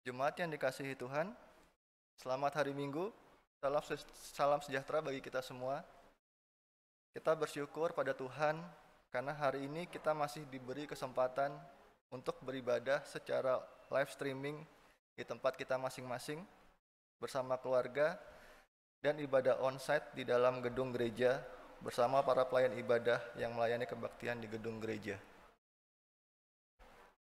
Jemaat yang dikasihi Tuhan, selamat hari Minggu, salam sejahtera bagi kita semua. Kita bersyukur pada Tuhan karena hari ini kita masih diberi kesempatan untuk beribadah secara live streaming di tempat kita masing-masing bersama keluarga dan ibadah onsite di dalam gedung gereja bersama para pelayan ibadah yang melayani kebaktian di gedung gereja.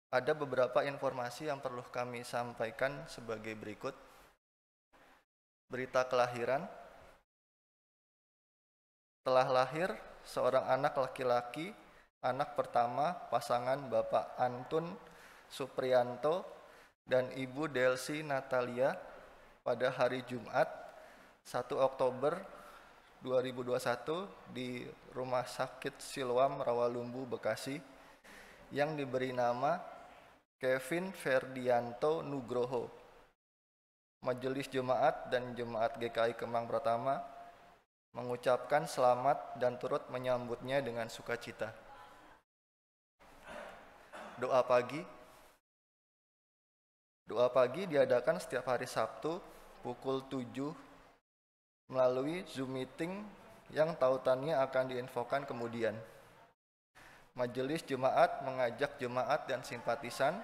Ada beberapa informasi yang perlu kami sampaikan sebagai berikut. Berita kelahiran. Telah lahir seorang anak laki-laki, anak pertama pasangan Bapak Antun Supriyanto dan Ibu Delsi Natalia pada hari Jumat 1 Oktober 2021 di Rumah Sakit Siloam Rawalumbu, Bekasi, yang diberi nama Kevin Ferdianto Nugroho. Majelis Jemaat dan Jemaat GKI Kemang Pratama mengucapkan selamat dan turut menyambutnya dengan sukacita. Doa pagi. Doa pagi diadakan setiap hari Sabtu pukul 7 melalui Zoom meeting yang tautannya akan diinfokan kemudian. Majelis Jemaat mengajak jemaat dan simpatisan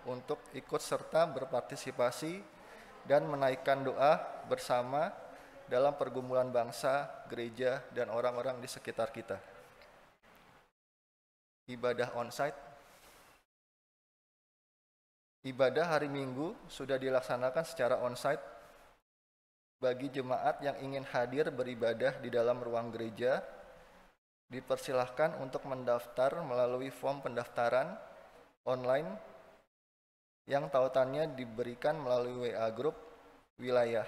untuk ikut serta berpartisipasi dan menaikkan doa bersama dalam pergumulan bangsa, gereja, dan orang-orang di sekitar kita. Ibadah onsite. Ibadah hari Minggu sudah dilaksanakan secara onsite bagi jemaat yang ingin hadir beribadah di dalam ruang gereja. Dipersilahkan untuk mendaftar melalui form pendaftaran online yang tautannya diberikan melalui WA Group wilayah.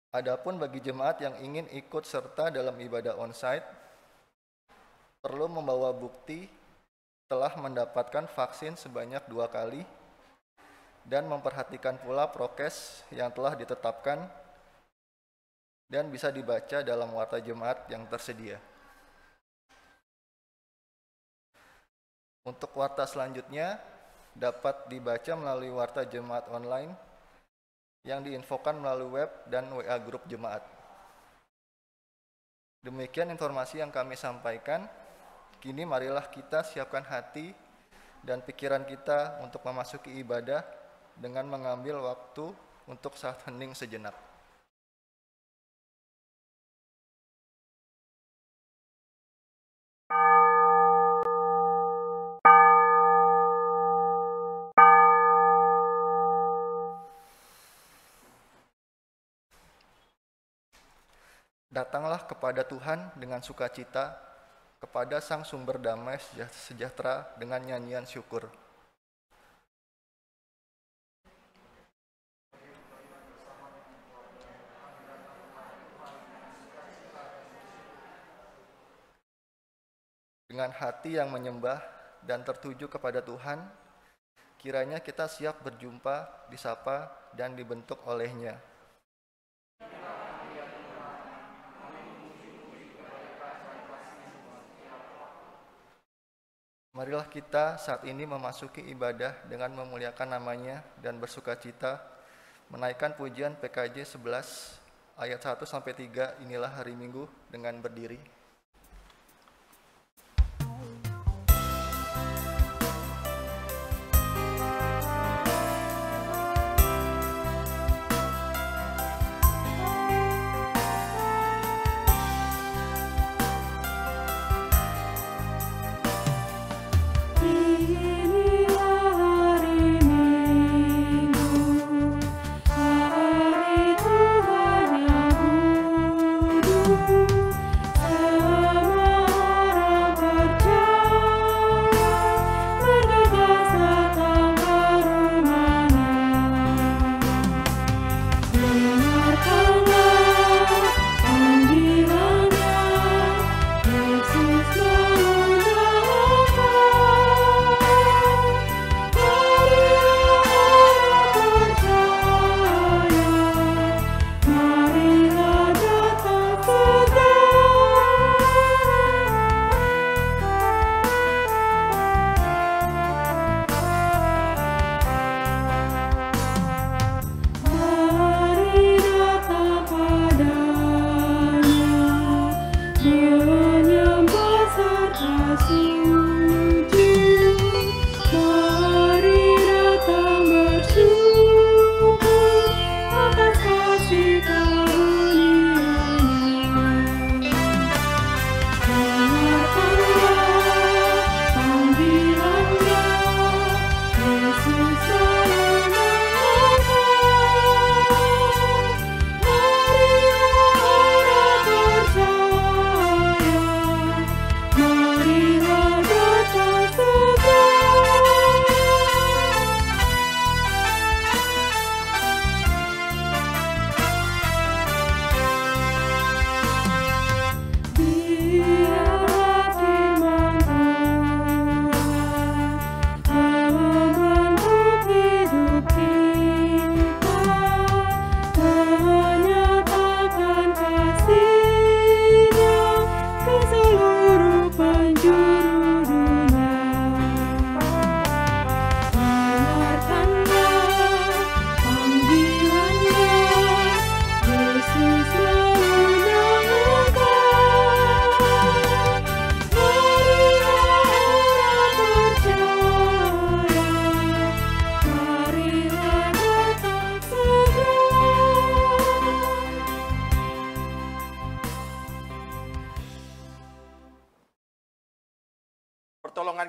Adapun bagi jemaat yang ingin ikut serta dalam ibadah onsite, perlu membawa bukti telah mendapatkan vaksin sebanyak 2 kali dan memperhatikan pula prokes yang telah ditetapkan dan bisa dibaca dalam warta jemaat yang tersedia. Untuk warta selanjutnya dapat dibaca melalui warta jemaat online yang diinfokan melalui web dan WA grup jemaat. Demikian informasi yang kami sampaikan. Kini marilah kita siapkan hati dan pikiran kita untuk memasuki ibadah dengan mengambil waktu untuk saat hening sejenak. Datanglah kepada Tuhan dengan sukacita, kepada Sang Sumber Damai Sejahtera dengan nyanyian syukur. Dengan hati yang menyembah dan tertuju kepada Tuhan, kiranya kita siap berjumpa, disapa, dan dibentuk oleh-Nya. Marilah kita saat ini memasuki ibadah dengan memuliakan nama-Nya dan bersukacita, menaikkan pujian PKJ 11 ayat 1-3, inilah hari Minggu, dengan berdiri. Hari Tuhan yang kudus.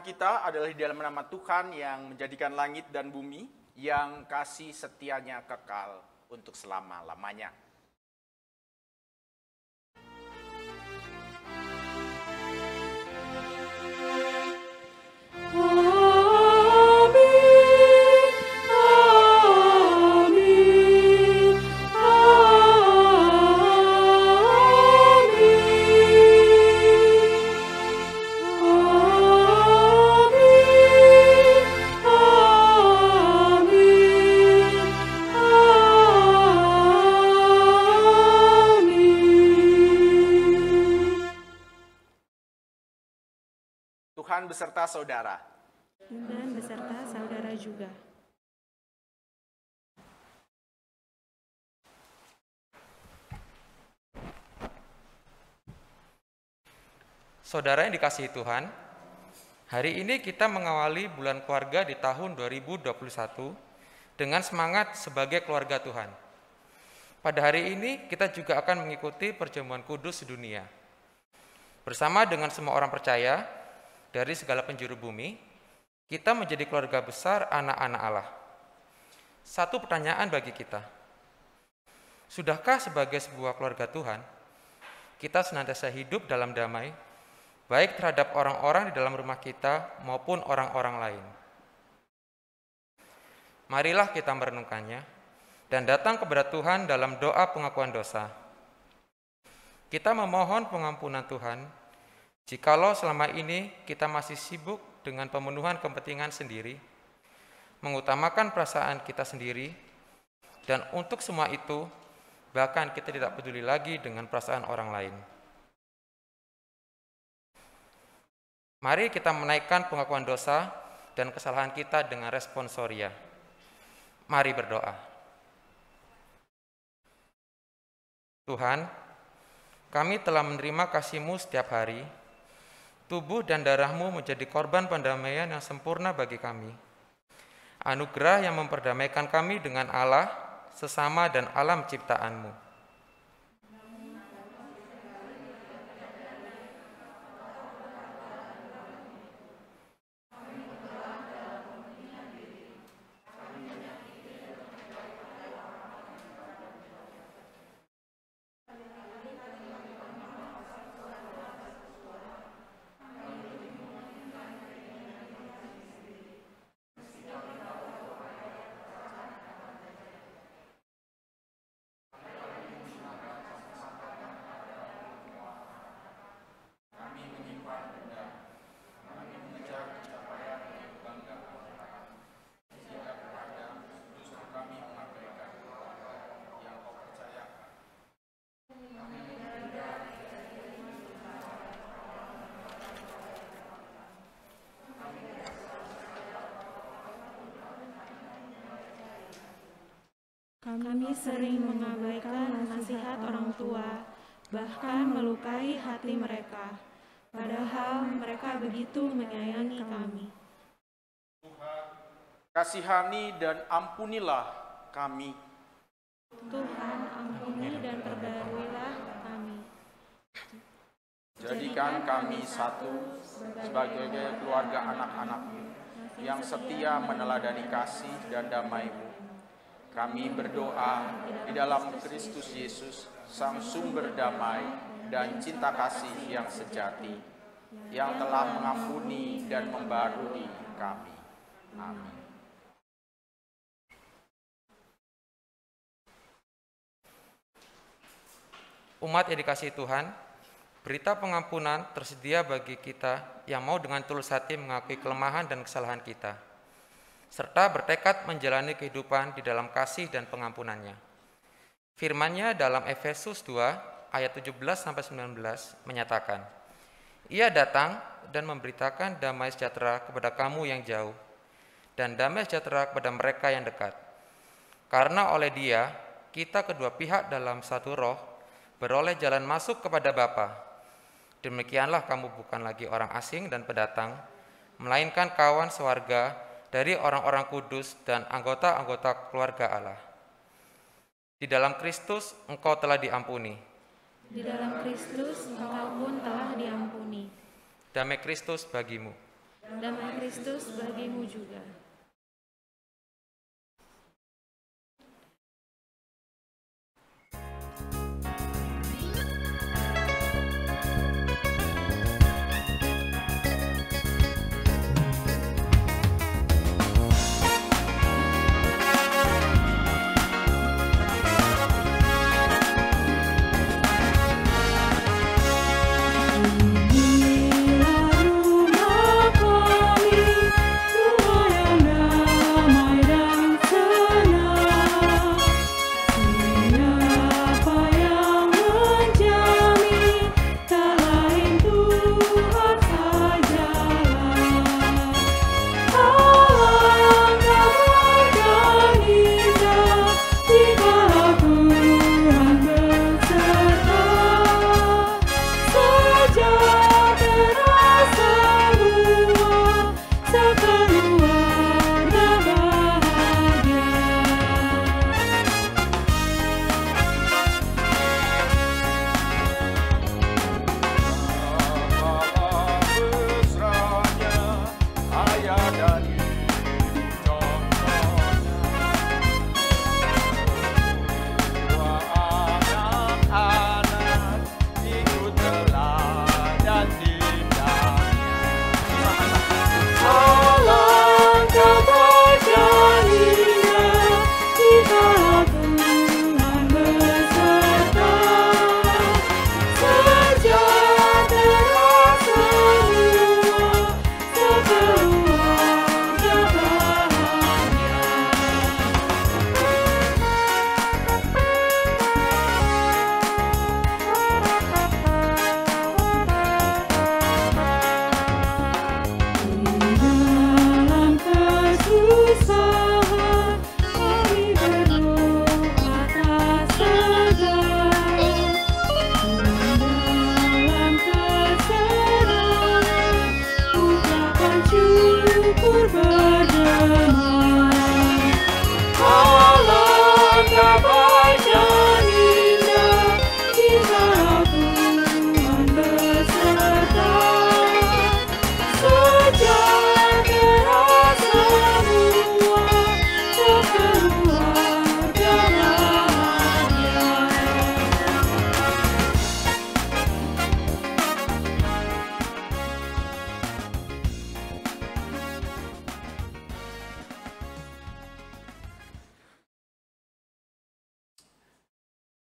kita adalah di dalam nama Tuhan yang menjadikan langit dan bumi, yang kasih setianya kekal untuk selama-lamanya. Tuhan beserta saudara. Dan beserta saudara juga. Saudara yang dikasihi Tuhan, hari ini kita mengawali bulan keluarga di tahun 2021 dengan semangat sebagai keluarga Tuhan. Pada hari ini kita juga akan mengikuti perjamuan kudus sedunia. Bersama dengan semua orang percaya dari segala penjuru bumi, kita menjadi keluarga besar anak-anak Allah. Satu pertanyaan bagi kita, sudahkah sebagai sebuah keluarga Tuhan, kita senantiasa hidup dalam damai, baik terhadap orang-orang di dalam rumah kita maupun orang-orang lain? Marilah kita merenungkannya dan datang kepada Tuhan dalam doa pengakuan dosa. Kita memohon pengampunan Tuhan, jikalau selama ini kita masih sibuk dengan pemenuhan kepentingan sendiri, mengutamakan perasaan kita sendiri, dan untuk semua itu, bahkan kita tidak peduli lagi dengan perasaan orang lain. Mari kita menaikkan pengakuan dosa dan kesalahan kita dengan responsoria. Mari berdoa. Tuhan, kami telah menerima kasih-Mu setiap hari. Tubuh dan darah-Mu menjadi korban pendamaian yang sempurna bagi kami. Anugerah yang memperdamaikan kami dengan Allah, sesama dan alam ciptaan-Mu. Kami sering mengabaikan nasihat orang tua, bahkan melukai hati mereka, padahal mereka begitu menyayangi kami. Kasihani dan ampunilah kami. Tuhan, ampuni dan perbaruilah kami. Jadikan kami satu sebagai keluarga anak-anak-Mu yang setia meneladani kasih dan damai-Mu. Kami berdoa di dalam Kristus Yesus, Sang Sumber damai dan cinta kasih yang sejati, yang telah mengampuni dan membarui kami. Amin. Umat yang dikasihi Tuhan, berita pengampunan tersedia bagi kita yang mau dengan tulus hati mengakui kelemahan dan kesalahan kita, serta bertekad menjalani kehidupan di dalam kasih dan pengampunannya. Firman-Nya dalam Efesus 2 ayat 17-19 menyatakan, Ia datang dan memberitakan damai sejahtera kepada kamu yang jauh, dan damai sejahtera kepada mereka yang dekat. Karena oleh Dia, kita kedua pihak dalam satu roh, beroleh jalan masuk kepada Bapa. Demikianlah kamu bukan lagi orang asing dan pendatang, melainkan kawan sewarga dari orang-orang kudus dan anggota-anggota keluarga Allah. Di dalam Kristus engkau telah diampuni. Di dalam Kristus engkau pun telah diampuni. Damai Kristus bagimu. damai Kristus bagimu juga.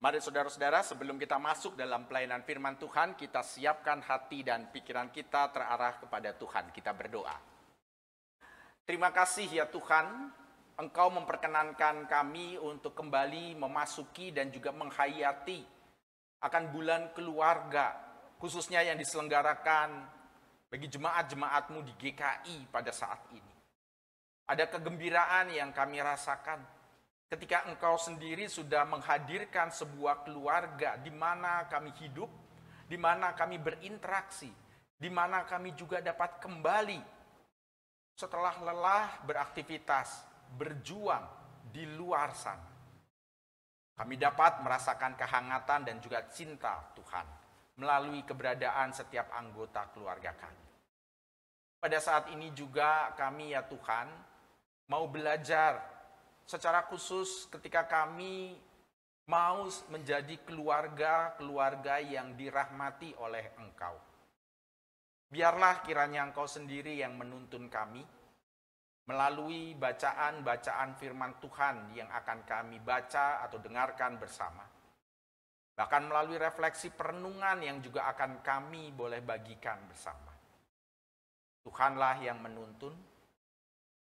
Mari saudara-saudara, sebelum kita masuk dalam pelayanan firman Tuhan, kita siapkan hati dan pikiran kita terarah kepada Tuhan. Kita berdoa. Terima kasih ya Tuhan, Engkau memperkenankan kami untuk kembali memasuki dan juga menghayati akan bulan keluarga, khususnya yang diselenggarakan bagi jemaat-jemaat-Mu di GKI pada saat ini. Ada kegembiraan yang kami rasakan ketika Engkau sendiri sudah menghadirkan sebuah keluarga di mana kami hidup, di mana kami berinteraksi, di mana kami juga dapat kembali setelah lelah beraktivitas, berjuang di luar sana. Kami dapat merasakan kehangatan dan juga cinta Tuhan melalui keberadaan setiap anggota keluarga kami. Pada saat ini juga kami ya Tuhan mau belajar secara khusus ketika kami mau menjadi keluarga yang dirahmati oleh Engkau. Biarlah kiranya Engkau sendiri yang menuntun kami melalui bacaan-bacaan firman Tuhan yang akan kami baca atau dengarkan bersama. Bahkan melalui refleksi perenungan yang juga akan kami boleh bagikan bersama. Tuhanlah yang menuntun.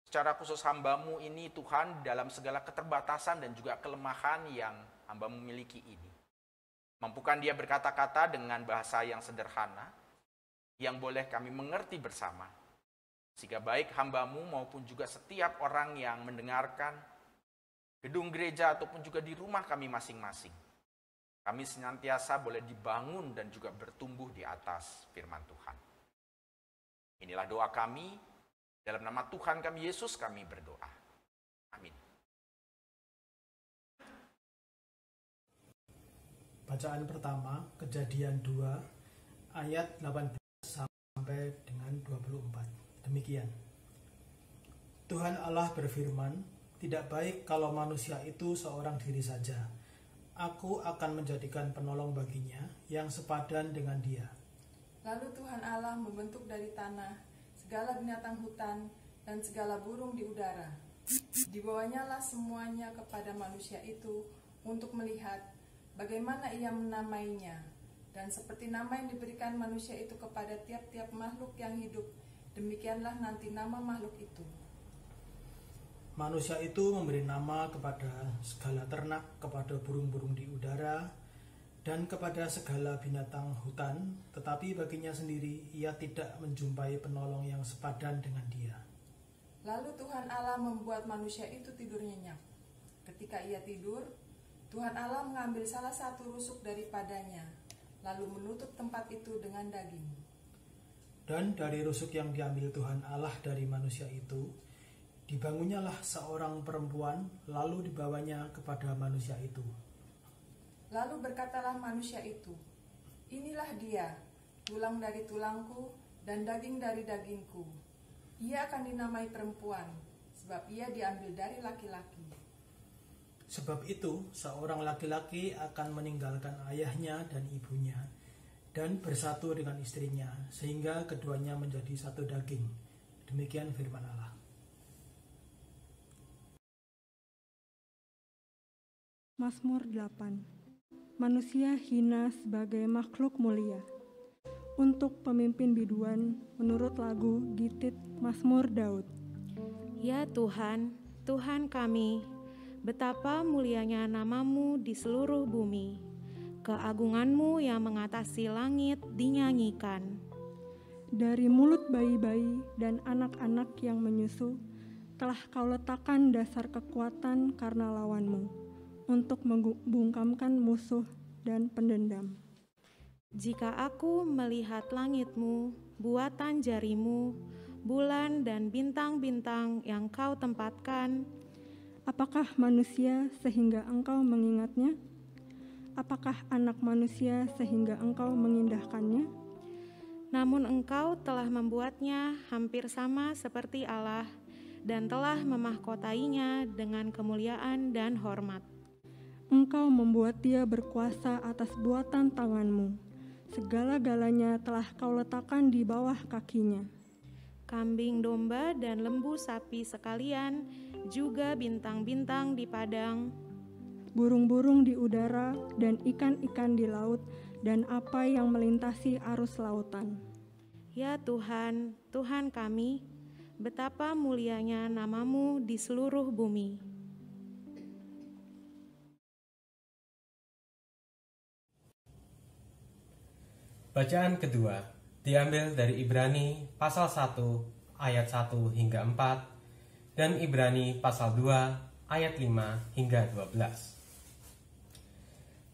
Secara khusus hamba-Mu ini Tuhan dalam segala keterbatasan dan juga kelemahan yang hamba-Mu miliki ini. Mampukan dia berkata-kata dengan bahasa yang sederhana, yang boleh kami mengerti bersama. Sehingga baik hamba-Mu maupun juga setiap orang yang mendengarkan, gedung gereja ataupun juga di rumah kami masing-masing. Kami senantiasa boleh dibangun dan juga bertumbuh di atas firman Tuhan. Inilah doa kami. Dalam nama Tuhan kami Yesus kami berdoa. Amin. Bacaan pertama, Kejadian 2, ayat 18 sampai dengan 24. Demikian. Tuhan Allah berfirman, tidak baik kalau manusia itu seorang diri saja. Aku akan menjadikan penolong baginya yang sepadan dengan dia. Lalu Tuhan Allah membentuk dari tanah segala binatang hutan dan segala burung di udara. Dibawanyalah semuanya kepada manusia itu untuk melihat bagaimana ia menamainya. Dan seperti nama yang diberikan manusia itu kepada tiap-tiap makhluk yang hidup, demikianlah nanti nama makhluk itu. Manusia itu memberi nama kepada segala ternak, kepada burung-burung di udara, dan kepada segala binatang hutan, tetapi baginya sendiri ia tidak menjumpai penolong yang sepadan dengan dia. Lalu Tuhan Allah membuat manusia itu tidur nyenyak. Ketika ia tidur, Tuhan Allah mengambil salah satu rusuk daripadanya, lalu menutup tempat itu dengan daging. Dan dari rusuk yang diambil Tuhan Allah dari manusia itu, dibangunnyalah seorang perempuan, lalu dibawanya kepada manusia itu. Lalu berkatalah manusia itu, inilah dia, tulang dari tulangku dan daging dari dagingku. Ia akan dinamai perempuan, sebab ia diambil dari laki-laki. Sebab itu, seorang laki-laki akan meninggalkan ayahnya dan ibunya, dan bersatu dengan istrinya, sehingga keduanya menjadi satu daging. Demikian firman Allah. Mazmur 8. Manusia hina sebagai makhluk mulia. Untuk pemimpin biduan menurut lagu Gitit Mazmur Daud. Ya Tuhan, Tuhan kami, betapa mulianya namamu di seluruh bumi. Keagunganmu yang mengatasi langit dinyanyikan. Dari mulut bayi-bayi dan anak-anak yang menyusu, telah kau letakkan dasar kekuatan karena lawanmu, untuk membungkamkan musuh dan pendendam. Jika aku melihat langitmu, buatan jarimu, bulan dan bintang-bintang yang kau tempatkan, apakah manusia sehingga engkau mengingatnya? Apakah anak manusia sehingga engkau mengindahkannya? Namun engkau telah membuatnya hampir sama seperti Allah dan telah memahkotainya dengan kemuliaan dan hormat. Engkau membuat dia berkuasa atas buatan tanganmu. Segala-galanya telah kau letakkan di bawah kakinya. Kambing domba dan lembu sapi sekalian, juga bintang-bintang di padang, burung-burung di udara dan ikan-ikan di laut, dan apa yang melintasi arus lautan. Ya Tuhan, Tuhan kami, betapa mulianya namamu di seluruh bumi. Bacaan kedua diambil dari Ibrani pasal 1 ayat 1 hingga 4 dan Ibrani pasal 2 ayat 5 hingga 12.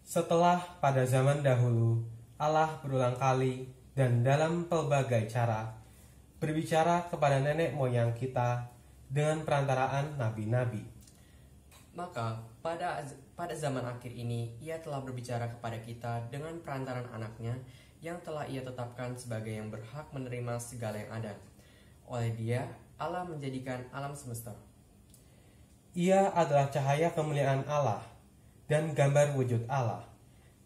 Setelah pada zaman dahulu Allah berulang kali dan dalam pelbagai cara berbicara kepada nenek moyang kita dengan perantaraan nabi-nabi. Maka pada zaman akhir ini ia telah berbicara kepada kita dengan perantaran anaknya yang telah ia tetapkan sebagai yang berhak menerima segala yang ada. Oleh dia, Allah menjadikan alam semesta. Ia adalah cahaya kemuliaan Allah dan gambar wujud Allah,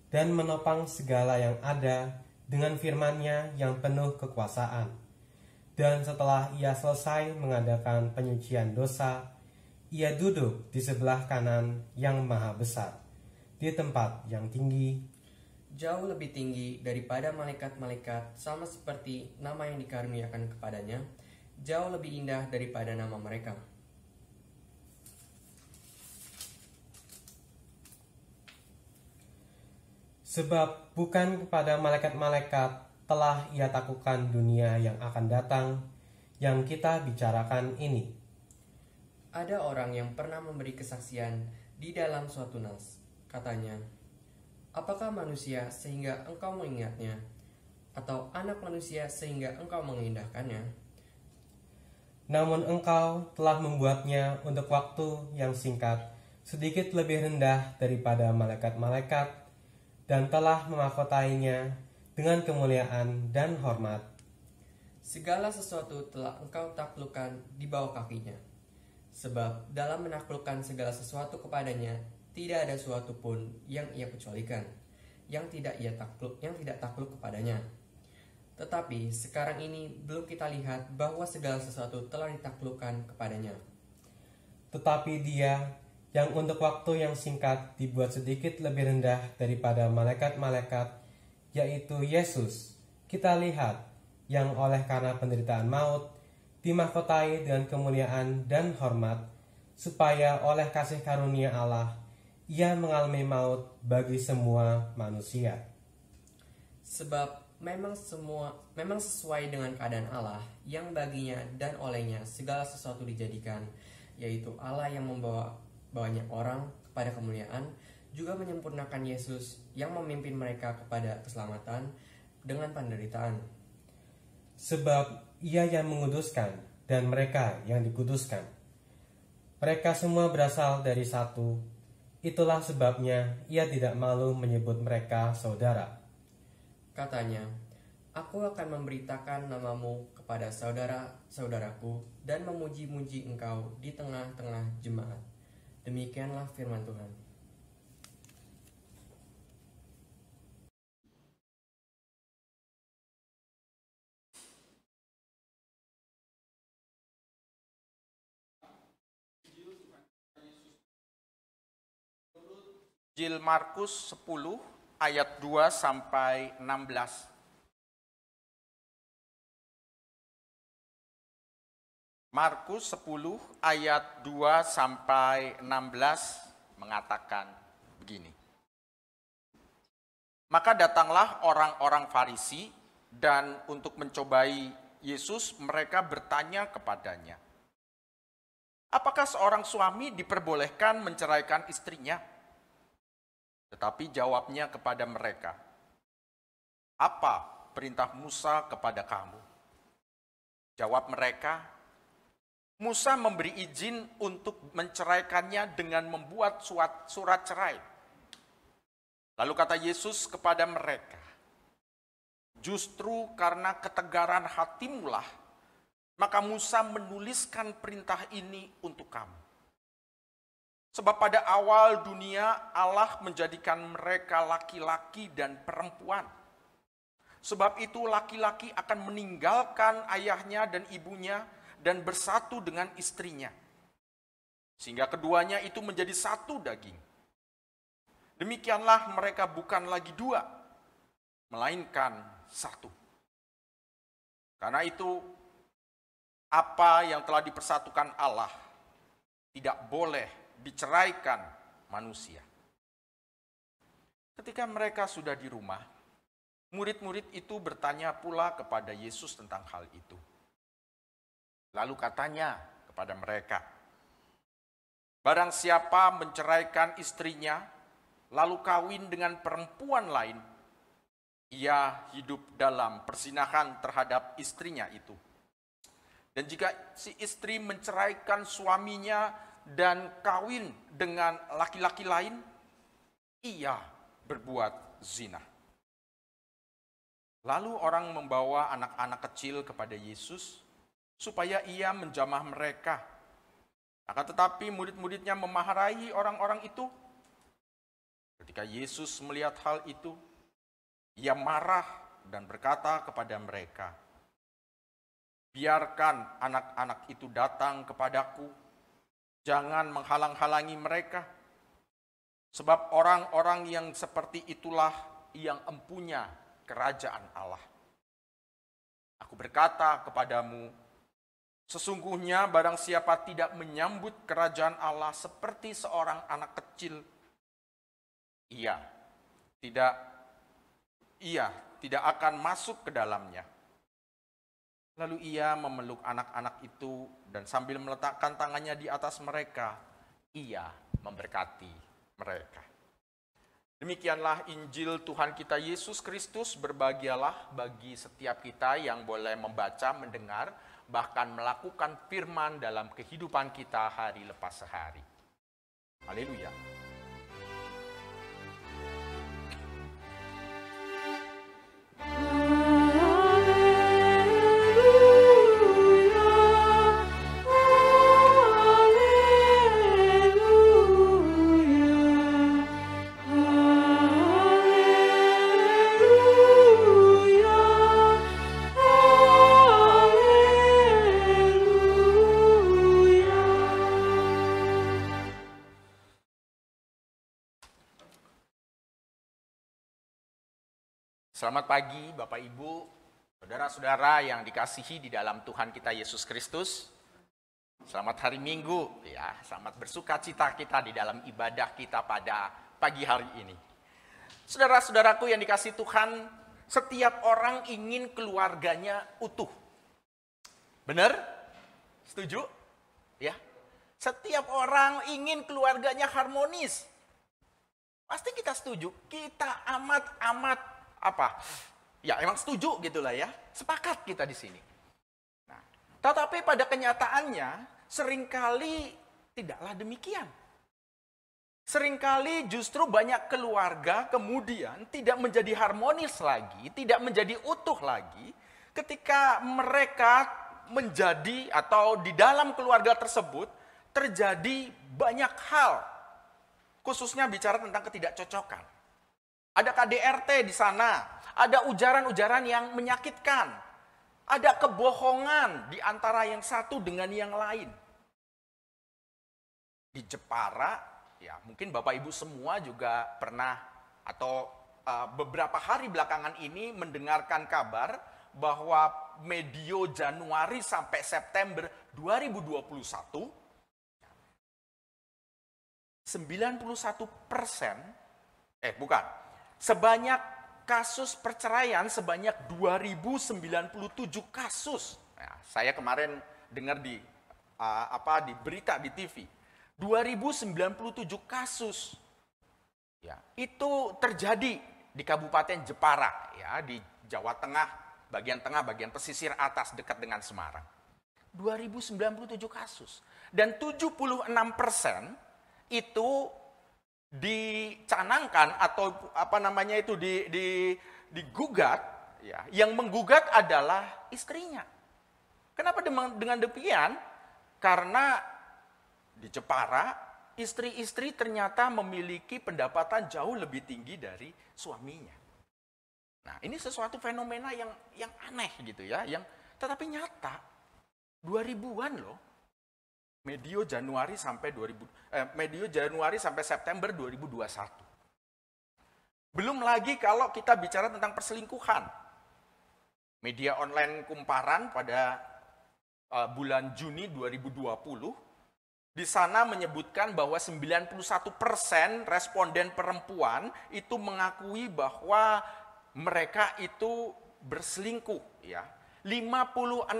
dan menopang segala yang ada dengan firman-Nya yang penuh kekuasaan. Dan setelah ia selesai mengadakan penyucian dosa, ia duduk di sebelah kanan yang maha besar, di tempat yang tinggi, jauh lebih tinggi daripada malaikat-malaikat, sama seperti nama yang dikaruniakan kepadanya, jauh lebih indah daripada nama mereka. Sebab bukan kepada malaikat-malaikat telah ia takutkan dunia yang akan datang, yang kita bicarakan ini. Ada orang yang pernah memberi kesaksian di dalam suatu nas, katanya, apakah manusia sehingga engkau mengingatnya, atau anak manusia sehingga engkau mengindahkannya? Namun engkau telah membuatnya untuk waktu yang singkat, sedikit lebih rendah daripada malaikat-malaikat, dan telah memahkotainya dengan kemuliaan dan hormat. segala sesuatu telah engkau taklukkan di bawah kakinya. Sebab dalam menaklukkan segala sesuatu kepadanya, tidak ada suatu pun yang ia kecualikan, yang tidak takluk kepadanya. Tetapi sekarang ini belum kita lihat bahwa segala sesuatu telah ditaklukkan kepadanya. Tetapi Dia yang untuk waktu yang singkat dibuat sedikit lebih rendah daripada malaikat-malaikat, yaitu Yesus, kita lihat, yang oleh karena penderitaan maut dimahkotai dengan kemuliaan dan hormat, supaya oleh kasih karunia Allah ia mengalami maut bagi semua manusia. Sebab memang sesuai dengan keadaan Allah yang baginya dan olehnya segala sesuatu dijadikan, yaitu Allah yang membawa banyak orang kepada kemuliaan, juga menyempurnakan Yesus yang memimpin mereka kepada keselamatan dengan penderitaan. Sebab Ia yang menguduskan dan mereka yang dikuduskan. Mereka semua berasal dari satu. Itulah sebabnya Ia tidak malu menyebut mereka saudara. Katanya, aku akan memberitakan namamu kepada saudara-saudaraku dan memuji-muji engkau di tengah-tengah jemaat. Demikianlah firman Tuhan. Injil Markus 10 ayat 2 sampai 16. Markus 10 ayat 2 sampai 16 mengatakan begini. Maka datanglah orang-orang Farisi dan untuk mencobai Yesus mereka bertanya kepadanya, apakah seorang suami diperbolehkan menceraikan istrinya? Tetapi jawabnya kepada mereka, apa perintah Musa kepada kamu? Jawab mereka, Musa memberi izin untuk menceraikannya dengan membuat surat cerai. Lalu kata Yesus kepada mereka, justru karena ketegaran hatimulah, maka Musa menuliskan perintah ini untuk kamu. Sebab pada awal dunia Allah menjadikan mereka laki-laki dan perempuan. Sebab itu laki-laki akan meninggalkan ayahnya dan ibunya dan bersatu dengan istrinya. Sehingga keduanya itu menjadi satu daging. Demikianlah mereka bukan lagi dua, melainkan satu. Karena itu apa yang telah dipersatukan Allah tidak boleh diceraikan manusia. Ketika mereka sudah di rumah, murid-murid itu bertanya pula kepada Yesus tentang hal itu. Lalu katanya kepada mereka, barang siapa menceraikan istrinya, lalu kawin dengan perempuan lain, ia hidup dalam perzinahan terhadap istrinya itu. Dan jika si istri menceraikan suaminya dan kawin dengan laki-laki lain, ia berbuat zina. Lalu orang membawa anak-anak kecil kepada Yesus, supaya ia menjamah mereka. Akan tetapi murid-muridnya memarahi orang-orang itu. Ketika Yesus melihat hal itu, ia marah dan berkata kepada mereka, biarkan anak-anak itu datang kepadaku, jangan menghalang-halangi mereka, sebab orang-orang yang seperti itulah yang empunya kerajaan Allah. Aku berkata kepadamu, sesungguhnya barang siapa tidak menyambut kerajaan Allah seperti seorang anak kecil, ia tidak akan masuk ke dalamnya. Lalu ia memeluk anak-anak itu dan sambil meletakkan tangannya di atas mereka, ia memberkati mereka. Demikianlah Injil Tuhan kita Yesus Kristus. Berbahagialah bagi setiap kita yang boleh membaca, mendengar, bahkan melakukan firman dalam kehidupan kita hari lepas sehari. Haleluya. Haleluya. Selamat pagi Bapak Ibu, saudara-saudara yang dikasihi di dalam Tuhan kita Yesus Kristus. Selamat hari Minggu, ya. Selamat bersuka cita kita di dalam ibadah kita pada pagi hari ini. Saudara-saudaraku yang dikasihi Tuhan, setiap orang ingin keluarganya utuh. Benar? Setuju? Ya. Setiap orang ingin keluarganya harmonis. Pasti kita setuju. Kita amat ya emang setuju gitulah ya, sepakat kita di sini. Nah, tetapi pada kenyataannya seringkali tidaklah demikian. Seringkali justru banyak keluarga kemudian tidak menjadi harmonis lagi, tidak menjadi utuh lagi ketika mereka menjadi atau di dalam keluarga tersebut terjadi banyak hal, khususnya bicara tentang ketidakcocokan. Ada KDRT di sana, ada ujaran-ujaran yang menyakitkan, ada kebohongan di antara yang satu dengan yang lain. Di Jepara, ya mungkin Bapak Ibu semua juga pernah atau beberapa hari belakangan ini mendengarkan kabar bahwa medio Januari sampai September 2021, 91%, sebanyak kasus perceraian sebanyak 2097 kasus. Nah, saya kemarin dengar di berita di TV. 2097 kasus. Ya, itu terjadi di Kabupaten Jepara, ya, di Jawa Tengah, bagian pesisir atas dekat dengan Semarang. 2097 kasus. Dan 76% itu dicanangkan atau digugat, ya. Yang menggugat adalah istrinya. Kenapa dengan demikian? Karena di Jepara istri-istri ternyata memiliki pendapatan jauh lebih tinggi dari suaminya. Nah, ini sesuatu fenomena yang aneh gitu ya, tetapi nyata. 2000-an loh. Medio Januari sampai September 2021. Belum lagi kalau kita bicara tentang perselingkuhan. Media online Kumparan pada bulan Juni 2020, di sana menyebutkan bahwa 91% responden perempuan itu mengakui bahwa mereka itu berselingkuh. Ya. 56.000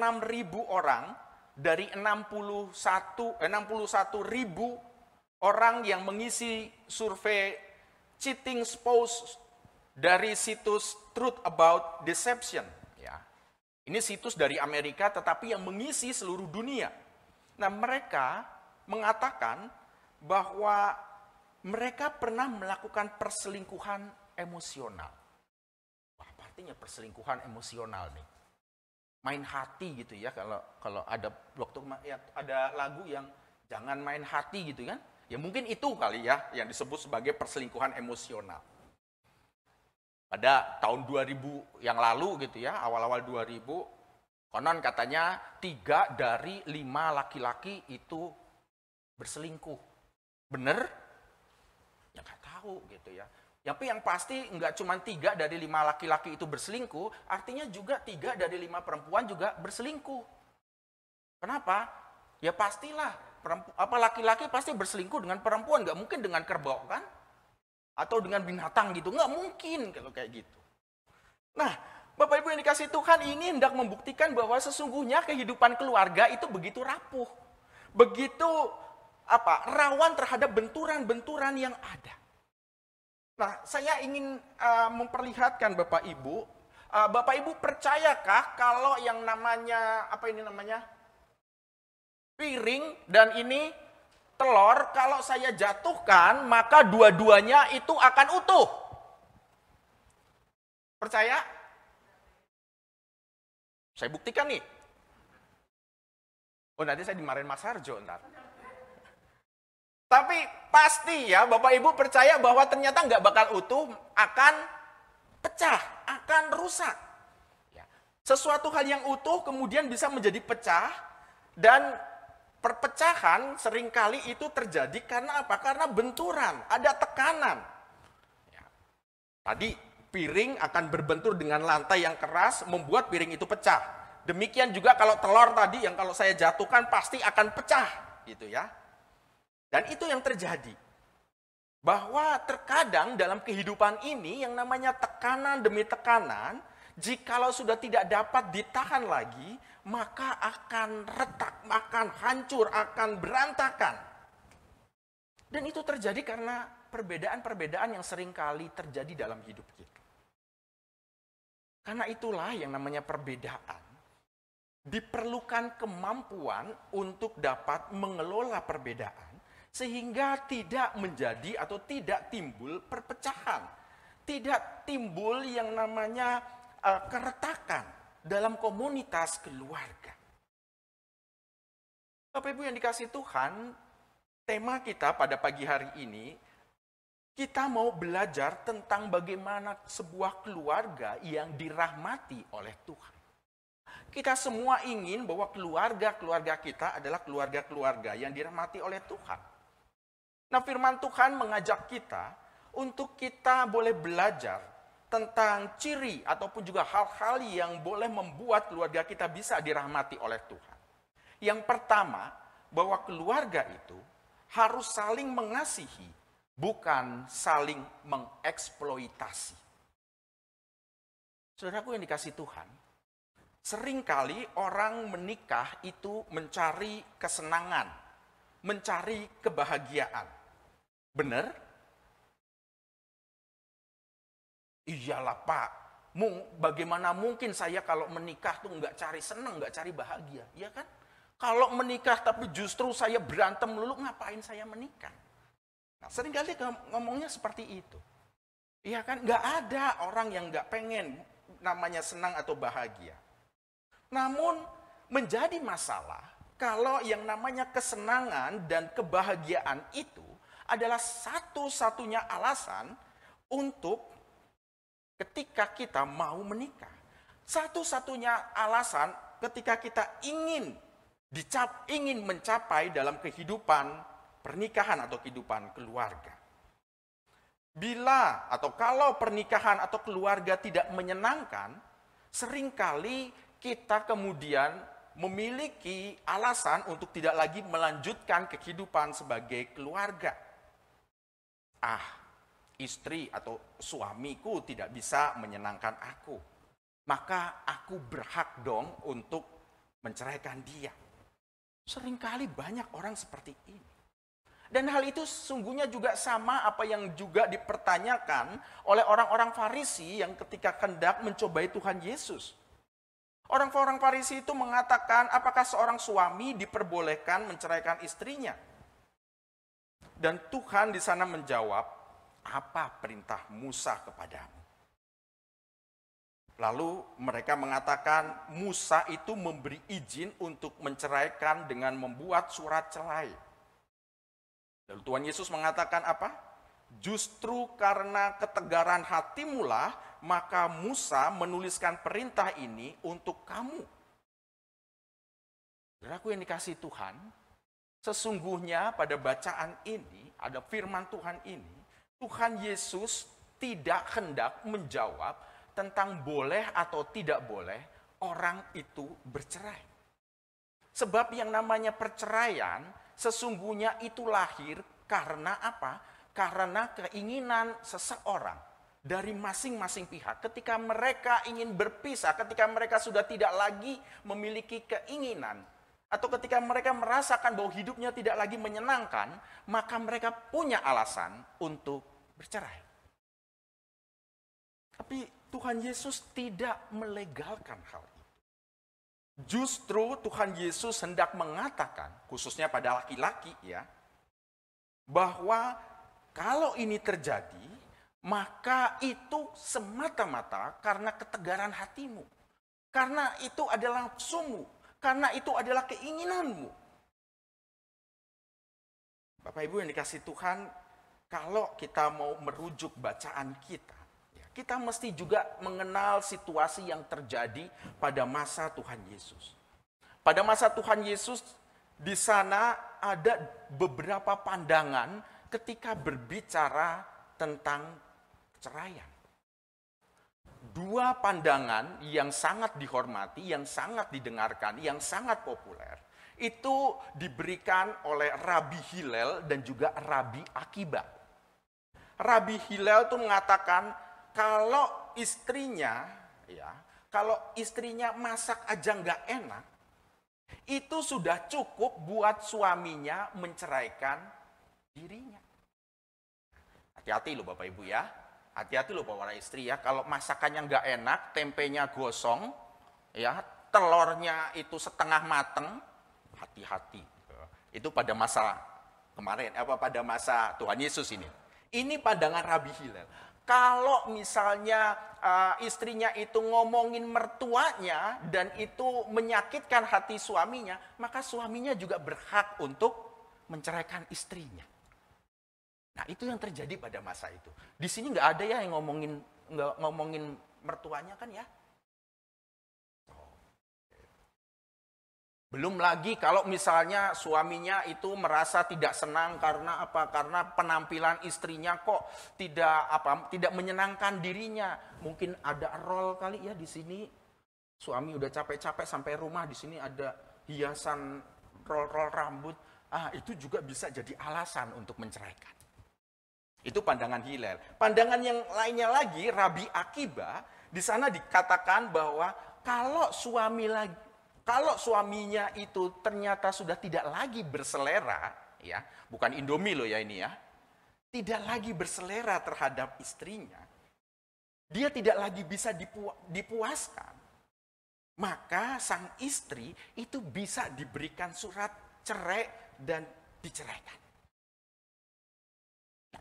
orang dari 61.000 orang yang mengisi survei cheating spouse dari situs Truth About Deception. Ya. Ini situs dari Amerika tetapi yang mengisi seluruh dunia. Nah, mereka mengatakan bahwa mereka pernah melakukan perselingkuhan emosional. Wah, artinya perselingkuhan emosional nih. Main hati gitu ya, kalau ada waktu ya, ada lagu yang jangan main hati gitu kan. Ya mungkin itu kali ya yang disebut sebagai perselingkuhan emosional. Pada tahun 2000 yang lalu gitu ya, awal-awal 2000, konon katanya 3 dari 5 laki-laki itu berselingkuh. Bener? Ya nggak tahu gitu ya. Tapi yang pasti nggak cuma 3 dari 5 laki-laki itu berselingkuh, artinya juga 3 dari 5 perempuan juga berselingkuh. Kenapa? Ya pastilah, laki-laki pasti berselingkuh dengan perempuan, nggak mungkin dengan kerbau kan? Atau dengan binatang gitu, nggak mungkin kalau kayak gitu. Nah, Bapak Ibu yang dikasihi Tuhan, ini hendak membuktikan bahwa sesungguhnya kehidupan keluarga itu begitu rapuh, begitu rawan terhadap benturan-benturan yang ada. Nah, saya ingin memperlihatkan Bapak Ibu percayakah kalau yang namanya, piring dan ini telur, kalau saya jatuhkan, maka dua-duanya itu akan utuh? Percaya? Saya buktikan nih. Oh, nanti saya dimarahin Mas Harjo ntar. Tapi pasti ya Bapak Ibu percaya bahwa ternyata nggak bakal utuh, akan pecah, akan rusak. Ya. Sesuatu hal yang utuh kemudian bisa menjadi pecah, dan perpecahan seringkali itu terjadi karena apa? Karena benturan, ada tekanan. Ya. Tadi piring akan berbentur dengan lantai yang keras, membuat piring itu pecah. Demikian juga kalau telur tadi yang kalau saya jatuhkan pasti akan pecah, gitu ya. Dan itu yang terjadi. Bahwa terkadang dalam kehidupan ini yang namanya tekanan demi tekanan, jikalau sudah tidak dapat ditahan lagi, maka akan retak, akan hancur, akan berantakan. Dan itu terjadi karena perbedaan-perbedaan yang seringkali terjadi dalam hidup kita. Karena itulah yang namanya perbedaan. Diperlukan kemampuan untuk dapat mengelola perbedaan, sehingga tidak menjadi atau tidak timbul perpecahan. Tidak timbul yang namanya keretakan dalam komunitas keluarga. Bapak Ibu yang dikasihi Tuhan, tema kita pada pagi hari ini, kita mau belajar tentang bagaimana sebuah keluarga yang dirahmati oleh Tuhan. Kita semua ingin bahwa keluarga-keluarga kita adalah keluarga-keluarga yang dirahmati oleh Tuhan. Nah, firman Tuhan mengajak kita untuk kita boleh belajar tentang ciri ataupun juga hal-hal yang boleh membuat keluarga kita bisa dirahmati oleh Tuhan. Yang pertama, bahwa keluarga itu harus saling mengasihi, bukan saling mengeksploitasi. Saudaraku yang dikasihi Tuhan, seringkali orang menikah itu mencari kesenangan, mencari kebahagiaan. Benar? Iyalah Pak, bagaimana mungkin saya kalau menikah tuh nggak cari senang, nggak cari bahagia, ya kan? Kalau menikah tapi justru saya berantem melulu, ngapain saya menikah? Nah, seringkali ngomongnya seperti itu. Iya kan? Nggak ada orang yang nggak pengen namanya senang atau bahagia. Namun menjadi masalah kalau yang namanya kesenangan dan kebahagiaan itu adalah satu-satunya alasan untuk ketika kita mau menikah. Satu-satunya alasan ketika kita ingin mencapai dalam kehidupan pernikahan atau kehidupan keluarga. Bila atau kalau pernikahan atau keluarga tidak menyenangkan, seringkali kita kemudian memiliki alasan untuk tidak lagi melanjutkan kehidupan sebagai keluarga. Istri atau suamiku tidak bisa menyenangkan aku, maka aku berhak dong untuk menceraikan dia. Seringkali banyak orang seperti ini. Dan hal itu sungguhnya juga sama apa yang juga dipertanyakan oleh orang-orang Farisi yang ketika hendak mencobai Tuhan Yesus. Orang-orang Farisi itu mengatakan, apakah seorang suami diperbolehkan menceraikan istrinya? Dan Tuhan di sana menjawab, apa perintah Musa kepadamu? Lalu mereka mengatakan Musa itu memberi izin untuk menceraikan dengan membuat surat cerai. Lalu Tuhan Yesus mengatakan apa? Justru karena ketegaran hatimulah maka Musa menuliskan perintah ini untuk kamu. Saudaraku yang dikasihi Tuhan, sesungguhnya pada bacaan ini, ada firman Tuhan ini, Tuhan Yesus tidak hendak menjawab tentang boleh atau tidak boleh orang itu bercerai. Sebab yang namanya perceraian sesungguhnya itu lahir karena apa? Karena keinginan seseorang dari masing-masing pihak. Ketika mereka ingin berpisah, ketika mereka sudah tidak lagi memiliki keinginan, atau ketika mereka merasakan bahwa hidupnya tidak lagi menyenangkan, maka mereka punya alasan untuk bercerai. Tapi Tuhan Yesus tidak melegalkan hal itu. Justru Tuhan Yesus hendak mengatakan, khususnya pada laki-laki ya, bahwa kalau ini terjadi, maka itu semata-mata karena ketegaran hatimu. Karena itu adalah nafsumu. Karena itu adalah keinginanmu. Bapak Ibu yang dikasihi Tuhan, kalau kita mau merujuk bacaan kita, kita mesti juga mengenal situasi yang terjadi pada masa Tuhan Yesus. Pada masa Tuhan Yesus, di sana ada beberapa pandangan ketika berbicara tentang perceraian. dua pandangan yang sangat dihormati, yang sangat didengarkan, yang sangat populer, itu diberikan oleh Rabi Hillel dan juga Rabi Akiba. Rabi Hillel itu mengatakan kalau istrinya masak aja nggak enak, itu sudah cukup buat suaminya menceraikan dirinya. Hati-hati loh Bapak Ibu ya. Hati-hati loh para istri ya, kalau masakannya nggak enak, tempenya gosong, ya, telurnya itu setengah mateng, hati-hati. Itu pada masa kemarin, pada masa Tuhan Yesus ini. Ini pandangan Rabi Hillel. Kalau misalnya istrinya itu ngomongin mertuanya dan itu menyakitkan hati suaminya, maka suaminya juga berhak untuk menceraikan istrinya. Nah, itu yang terjadi pada masa itu. Di sini nggak ada ya yang ngomongin mertuanya kan ya. Belum lagi kalau misalnya suaminya itu merasa tidak senang karena apa? Karena penampilan istrinya kok tidak menyenangkan dirinya. Mungkin ada role kali ya di sini. Suami udah capek-capek sampai rumah, di sini ada hiasan roll rambut. Itu juga bisa jadi alasan untuk menceraikan. Itu pandangan Hillel. Pandangan yang lainnya lagi, Rabi Akiba, di sana dikatakan bahwa kalau suaminya itu ternyata sudah tidak lagi berselera, ya, bukan Indomie loh ya ini ya, tidak lagi berselera terhadap istrinya, dia tidak lagi bisa dipuaskan, maka sang istri itu bisa diberikan surat cerai dan diceraikan.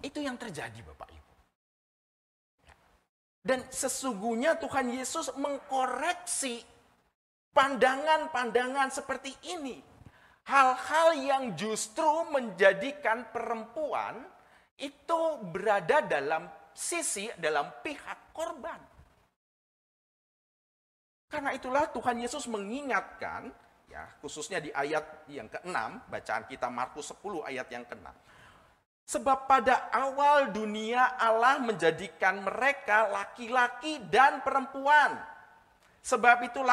Itu yang terjadi Bapak Ibu. Dan sesungguhnya Tuhan Yesus mengkoreksi pandangan-pandangan seperti ini. Hal-hal yang justru menjadikan perempuan itu berada dalam pihak korban. Karena itulah Tuhan Yesus mengingatkan, ya, khususnya di ayat yang ke-6, bacaan kita Markus 10 ayat yang ke-6. Sebab pada awal dunia Allah menjadikan mereka laki-laki dan perempuan. Sebab itu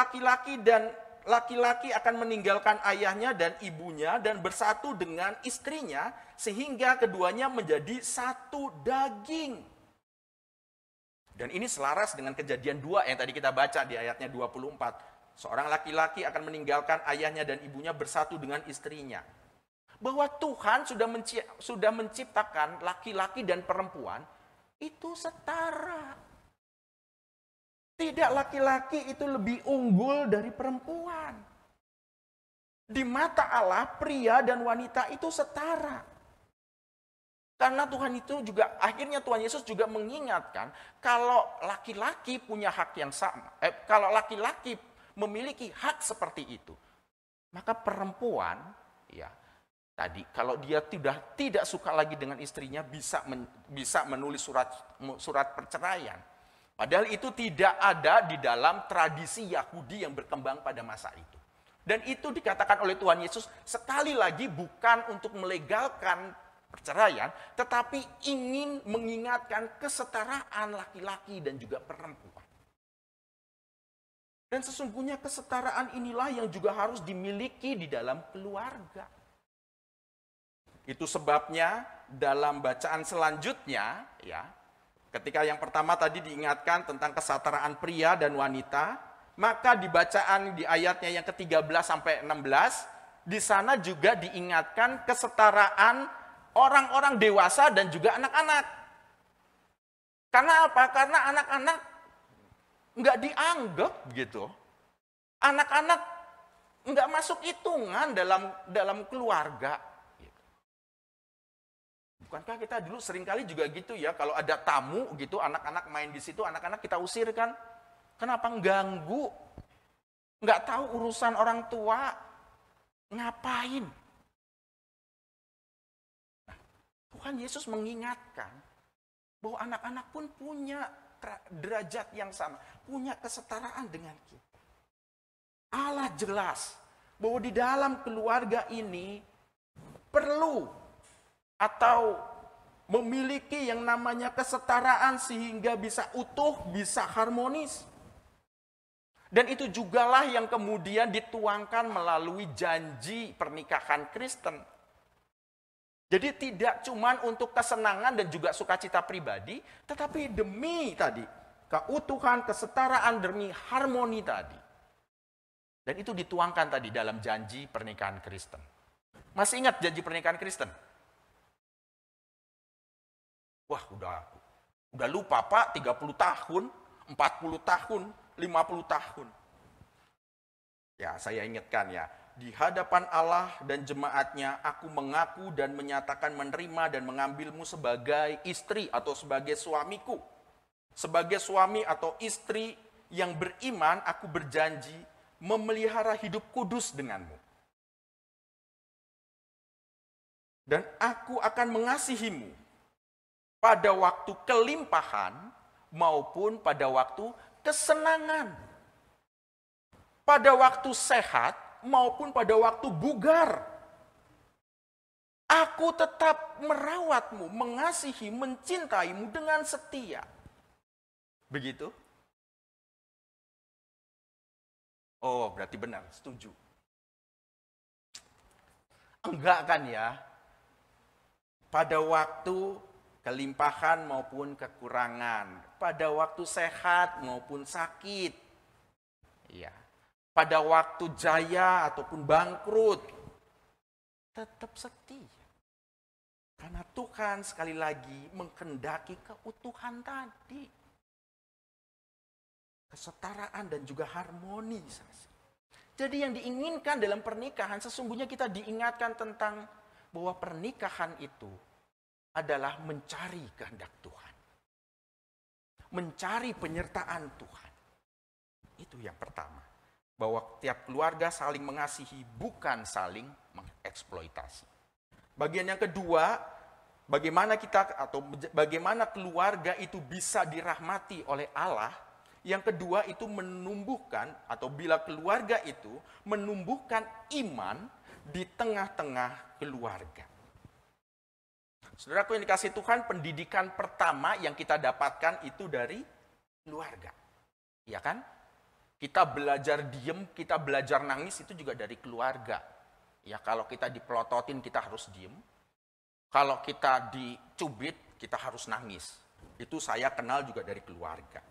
laki-laki akan meninggalkan ayahnya dan ibunya dan bersatu dengan istrinya sehingga keduanya menjadi satu daging. Dan ini selaras dengan Kejadian 2 yang tadi kita baca di ayatnya 24. Seorang laki-laki akan meninggalkan ayahnya dan ibunya bersatu dengan istrinya. Bahwa Tuhan sudah menciptakan laki-laki dan perempuan itu setara. Tidak laki-laki itu lebih unggul dari perempuan. Di mata Allah, pria dan wanita itu setara. Karena Tuhan itu juga, akhirnya Tuhan Yesus juga mengingatkan, kalau laki-laki punya hak yang sama, kalau laki-laki memiliki hak seperti itu, maka perempuan, ya, tadi, kalau dia tidak suka lagi dengan istrinya, bisa menulis surat perceraian. Padahal itu tidak ada di dalam tradisi Yahudi yang berkembang pada masa itu. Dan itu dikatakan oleh Tuhan Yesus sekali lagi bukan untuk melegalkan perceraian, tetapi ingin mengingatkan kesetaraan laki-laki dan juga perempuan. Dan sesungguhnya kesetaraan inilah yang juga harus dimiliki di dalam keluarga. Itu sebabnya dalam bacaan selanjutnya, ya, ketika yang pertama tadi diingatkan tentang kesetaraan pria dan wanita, maka di bacaan di ayatnya yang ke-13 sampai 16, di sana juga diingatkan kesetaraan orang-orang dewasa dan juga anak-anak. Karena apa? Karena anak-anak nggak dianggap gitu. Anak-anak nggak masuk hitungan dalam keluarga. Bukankah kita dulu seringkali juga gitu ya, kalau ada tamu gitu, anak-anak main di situ, anak-anak kita usir kan? Kenapa ganggu? Nggak tahu urusan orang tua, ngapain? Nah, Tuhan Yesus mengingatkan bahwa anak-anak pun punya derajat yang sama, punya kesetaraan dengan kita. Allah jelas bahwa di dalam keluarga ini perlu atau memiliki yang namanya kesetaraan sehingga bisa utuh, bisa harmonis. Dan itu jugalah yang kemudian dituangkan melalui janji pernikahan Kristen. Jadi tidak cuma untuk kesenangan dan juga sukacita pribadi, tetapi demi tadi keutuhan, kesetaraan, demi harmoni tadi. Dan itu dituangkan tadi dalam janji pernikahan Kristen. Masih ingat janji pernikahan Kristen? Wah, udah lupa Pak, 30 tahun, 40 tahun, 50 tahun. Ya, saya ingatkan ya. Di hadapan Allah dan jemaatnya, aku mengaku dan menyatakan menerima dan mengambilmu sebagai istri atau sebagai suamiku. Sebagai suami atau istri yang beriman, aku berjanji memelihara hidup kudus denganmu. Dan aku akan mengasihimu pada waktu kelimpahan maupun pada waktu kesenangan. Pada waktu sehat maupun pada waktu bugar. Aku tetap merawatmu, mengasihi, mencintaimu dengan setia. Begitu? Oh, berarti benar, setuju. Enggak kan ya? Pada waktu kelimpahan maupun kekurangan, pada waktu sehat maupun sakit. Iya. Pada waktu jaya ataupun bangkrut, tetap setia. Karena Tuhan sekali lagi menghendaki keutuhan tadi. Kesetaraan dan juga harmonisasi. Jadi yang diinginkan dalam pernikahan, sesungguhnya kita diingatkan tentang bahwa pernikahan itu adalah mencari kehendak Tuhan. Mencari penyertaan Tuhan. Itu yang pertama. Bahwa tiap keluarga saling mengasihi, bukan saling mengeksploitasi. Bagian yang kedua, bagaimana keluarga itu bisa dirahmati oleh Allah. Yang kedua itu menumbuhkan, atau bila keluarga itu menumbuhkan iman di tengah-tengah keluarga. Saudaraku yang dikasihi Tuhan, pendidikan pertama yang kita dapatkan itu dari keluarga. Ya kan? Kita belajar diem, kita belajar nangis itu juga dari keluarga. Ya, kalau kita dipelototin kita harus diem. Kalau kita dicubit kita harus nangis. Itu saya kenal juga dari keluarga.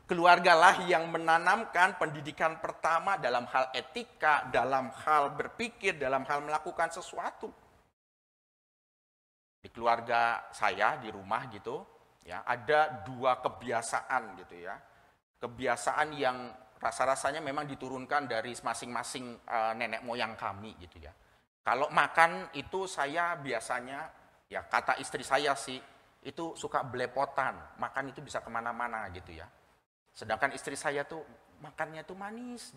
Keluargalah yang menanamkan pendidikan pertama dalam hal etika, dalam hal berpikir, dalam hal melakukan sesuatu. Di keluarga saya di rumah gitu, ya, ada 2 kebiasaan gitu ya. Kebiasaan yang rasa-rasanya memang diturunkan dari masing-masing nenek moyang kami gitu ya. Kalau makan itu saya biasanya, ya kata istri saya sih, itu suka belepotan. Makan itu bisa kemana-mana gitu ya. Sedangkan istri saya tuh makannya tuh manis,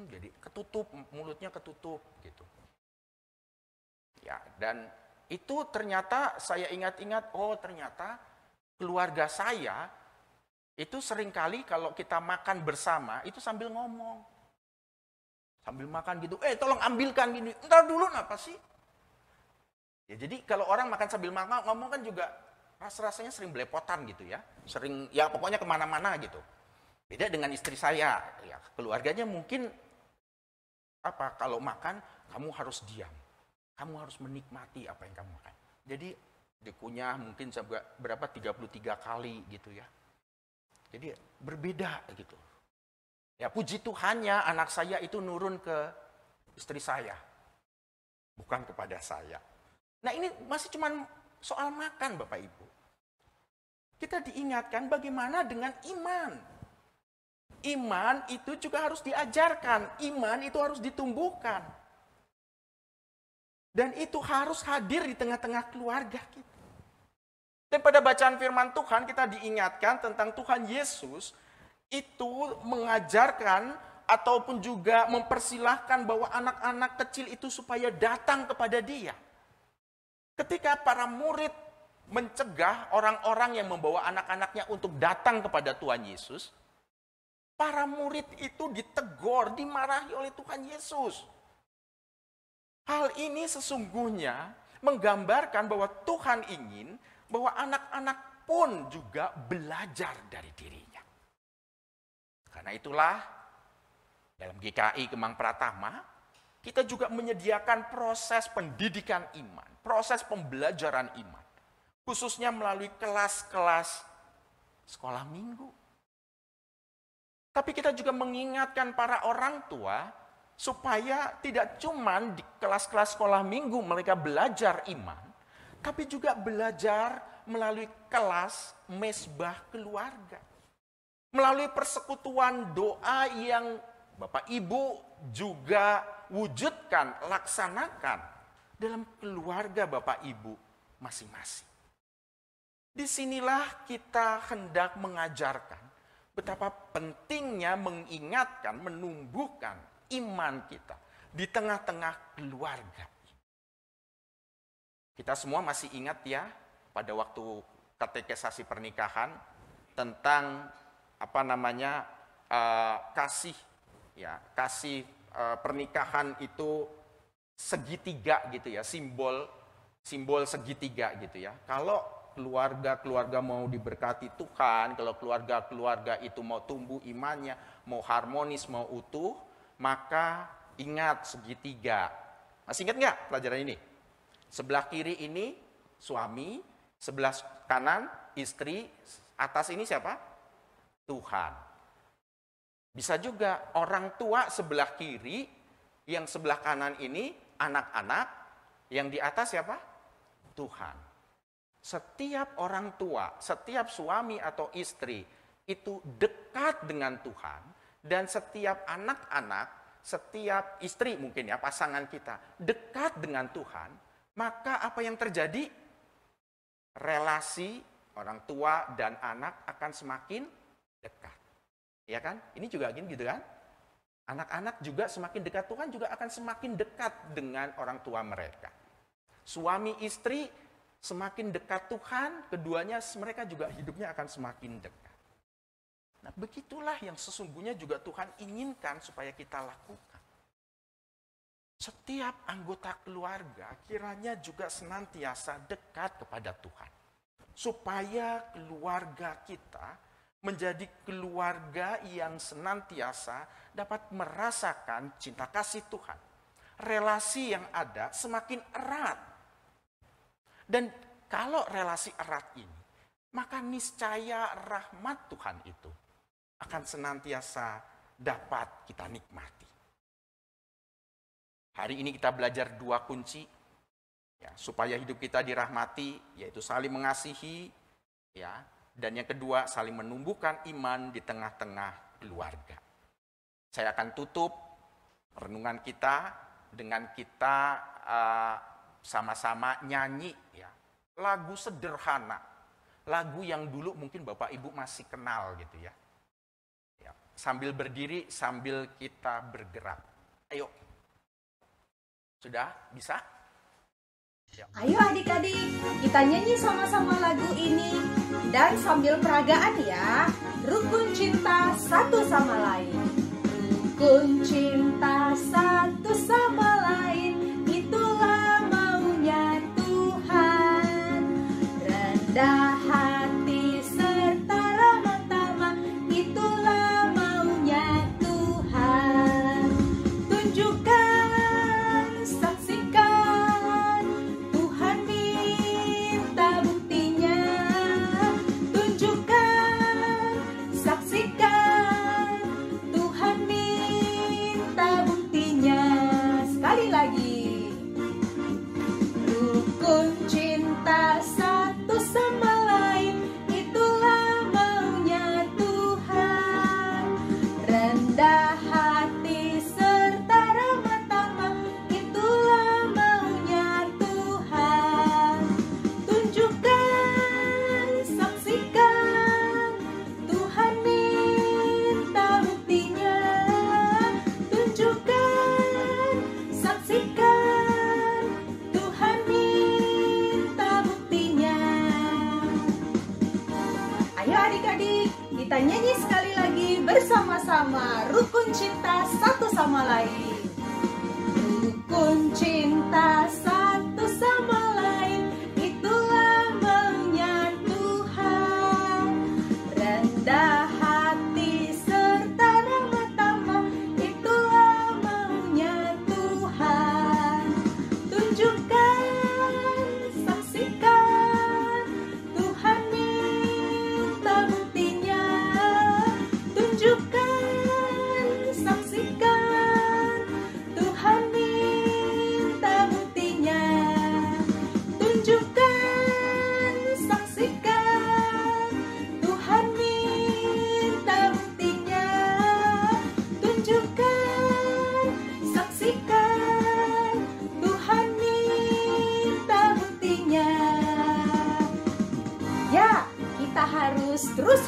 jadi ketutup, mulutnya ketutup gitu. Ya, dan itu ternyata saya ingat-ingat, oh ternyata keluarga saya itu seringkali kalau kita makan bersama, itu sambil ngomong. Sambil makan gitu, tolong ambilkan gini, entar dulu apa sih? Ya, jadi kalau orang makan sambil makan, ngomong kan juga rasanya sering belepotan gitu ya. Sering, ya pokoknya kemana-mana gitu. Beda dengan istri saya, ya keluarganya mungkin, kalau makan, kamu harus diam. Kamu harus menikmati apa yang kamu makan. Jadi, dikunyah mungkin berapa, 33 kali gitu ya. Jadi berbeda gitu. Ya puji Tuhannya anak saya itu nurun ke istri saya. Bukan kepada saya. Nah ini masih cuma soal makan Bapak Ibu. Kita diingatkan bagaimana dengan iman. Iman itu juga harus diajarkan. Iman itu harus ditumbuhkan. Dan itu harus hadir di tengah-tengah keluarga kita. Dan pada bacaan firman Tuhan kita diingatkan tentang Tuhan Yesus itu mengajarkan ataupun juga mempersilahkan bahwa anak-anak kecil itu supaya datang kepada Dia. Ketika para murid mencegah orang-orang yang membawa anak-anaknya untuk datang kepada Tuhan Yesus, para murid itu ditegur, dimarahi oleh Tuhan Yesus. Hal ini sesungguhnya menggambarkan bahwa Tuhan ingin bahwa anak-anak pun juga belajar dari dirinya. Karena itulah dalam GKI Kemang Pratama, kita juga menyediakan proses pendidikan iman, proses pembelajaran iman, khususnya melalui kelas-kelas sekolah minggu. Tapi kita juga mengingatkan para orang tua supaya tidak cuma di kelas-kelas sekolah minggu mereka belajar iman, tapi juga belajar melalui kelas mesbah keluarga. Melalui persekutuan doa yang Bapak Ibu juga wujudkan, laksanakan dalam keluarga Bapak Ibu masing-masing. Disinilah kita hendak mengajarkan betapa pentingnya mengingatkan, menumbuhkan iman kita di tengah-tengah keluarga. Kita semua masih ingat ya pada waktu katekisasi pernikahan tentang kasih pernikahan itu segitiga gitu ya, simbol segitiga gitu ya. Kalau keluarga mau diberkati Tuhan, kalau keluarga itu mau tumbuh imannya, mau harmonis, mau utuh, maka ingat segitiga. Masih ingat nggak pelajaran ini? Sebelah kiri ini suami, sebelah kanan istri, atas ini siapa? Tuhan. Bisa juga orang tua sebelah kiri, yang sebelah kanan ini anak-anak, yang di atas siapa? Tuhan. Setiap orang tua, setiap suami atau istri itu dekat dengan Tuhan, dan setiap anak-anak, setiap istri mungkin ya, pasangan kita dekat dengan Tuhan, maka apa yang terjadi? Relasi orang tua dan anak akan semakin dekat. Ya kan? Ini juga gitu kan? Anak-anak juga semakin dekat Tuhan juga akan semakin dekat dengan orang tua mereka. Suami istri semakin dekat Tuhan, keduanya mereka juga hidupnya akan semakin dekat. Nah, begitulah yang sesungguhnya juga Tuhan inginkan supaya kita lakukan. Setiap anggota keluarga kiranya juga senantiasa dekat kepada Tuhan. Supaya keluarga kita menjadi keluarga yang senantiasa dapat merasakan cinta kasih Tuhan. Relasi yang ada semakin erat. Dan kalau relasi erat ini, maka niscaya rahmat Tuhan itu akan senantiasa dapat kita nikmati. Hari ini kita belajar 2 kunci ya, supaya hidup kita dirahmati, yaitu saling mengasihi, ya, dan yang kedua saling menumbuhkan iman di tengah-tengah keluarga. Saya akan tutup renungan kita dengan kita sama-sama nyanyi ya, lagu sederhana, lagu yang dulu mungkin Bapak Ibu masih kenal gitu ya. Ya, sambil berdiri, sambil kita bergerak. Ayo. Sudah bisa? Ya. Ayo adik-adik, kita nyanyi sama-sama lagu ini dan sambil peragaan ya. Rukun cinta satu sama lain. Rukun cinta satu sama lain, itulah maunya Tuhan. Rendah hati serta ramah tamah, itulah maunya Tuhan. Tunjukkan, saksikan, Tuhan minta buktinya. Tunjukkan, saksikan, Tuhan minta buktinya. Sekali lagi. Rukun cinta satu sama lain, itulah maunya Tuhan. Rendah hati serta ramah tamah, itulah maunya Tuhan. Tunjukkan, saksikan, Tuhan minta buktinya. Tunjukkan, saksikan, Tuhan minta buktinya. Ayo adik-adik, kita nyanyi sekali lagi bersama-sama. Rukun cinta satu sama lain. Rukun cinta satu sama lain, itulah maunya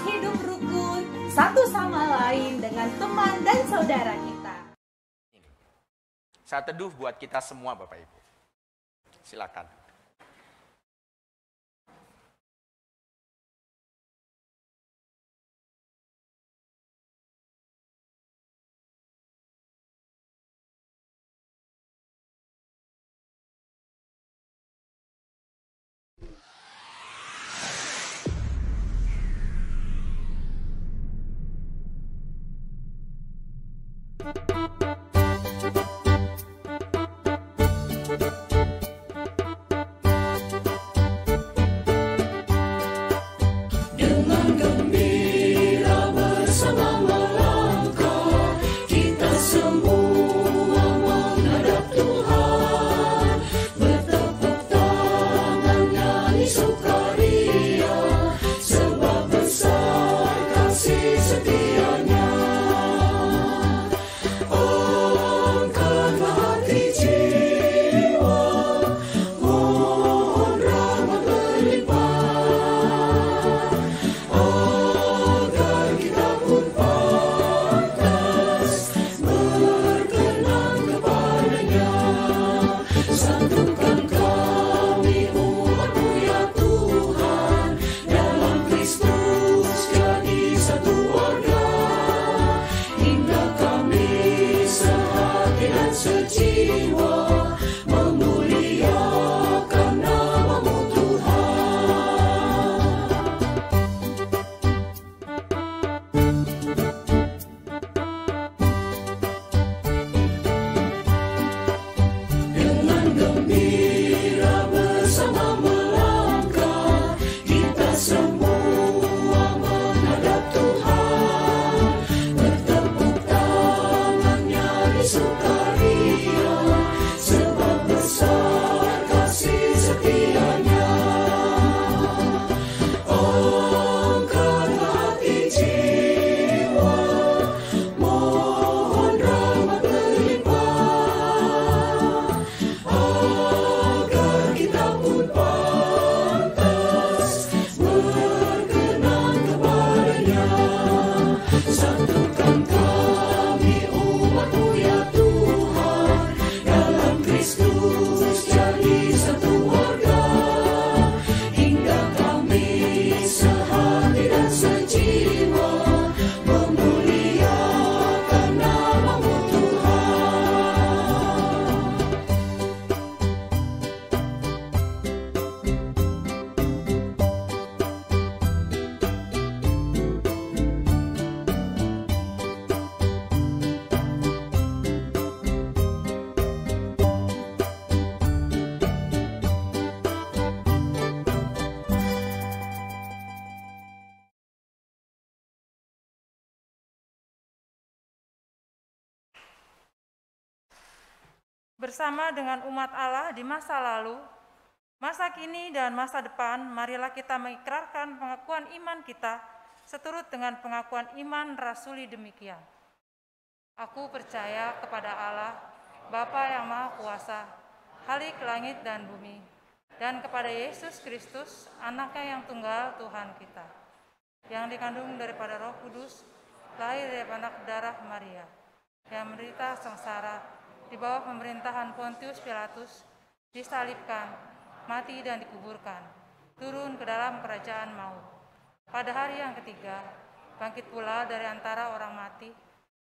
hidup rukun satu sama lain dengan teman dan saudara kita. Saat teduh buat kita semua Bapak Ibu. Silakan. Bersama dengan umat Allah di masa lalu, masa kini dan masa depan, marilah kita mengikrarkan pengakuan iman kita seturut dengan pengakuan iman rasuli demikian. Aku percaya kepada Allah, Bapa yang Maha Kuasa, Khalik langit dan bumi, dan kepada Yesus Kristus, Anaknya yang tunggal Tuhan kita, yang dikandung daripada Roh Kudus, lahir dari anak darah Maria, yang menderita sengsara di bawah pemerintahan Pontius Pilatus, disalibkan, mati dan dikuburkan, turun ke dalam kerajaan maut. Pada hari yang ketiga, bangkit pula dari antara orang mati,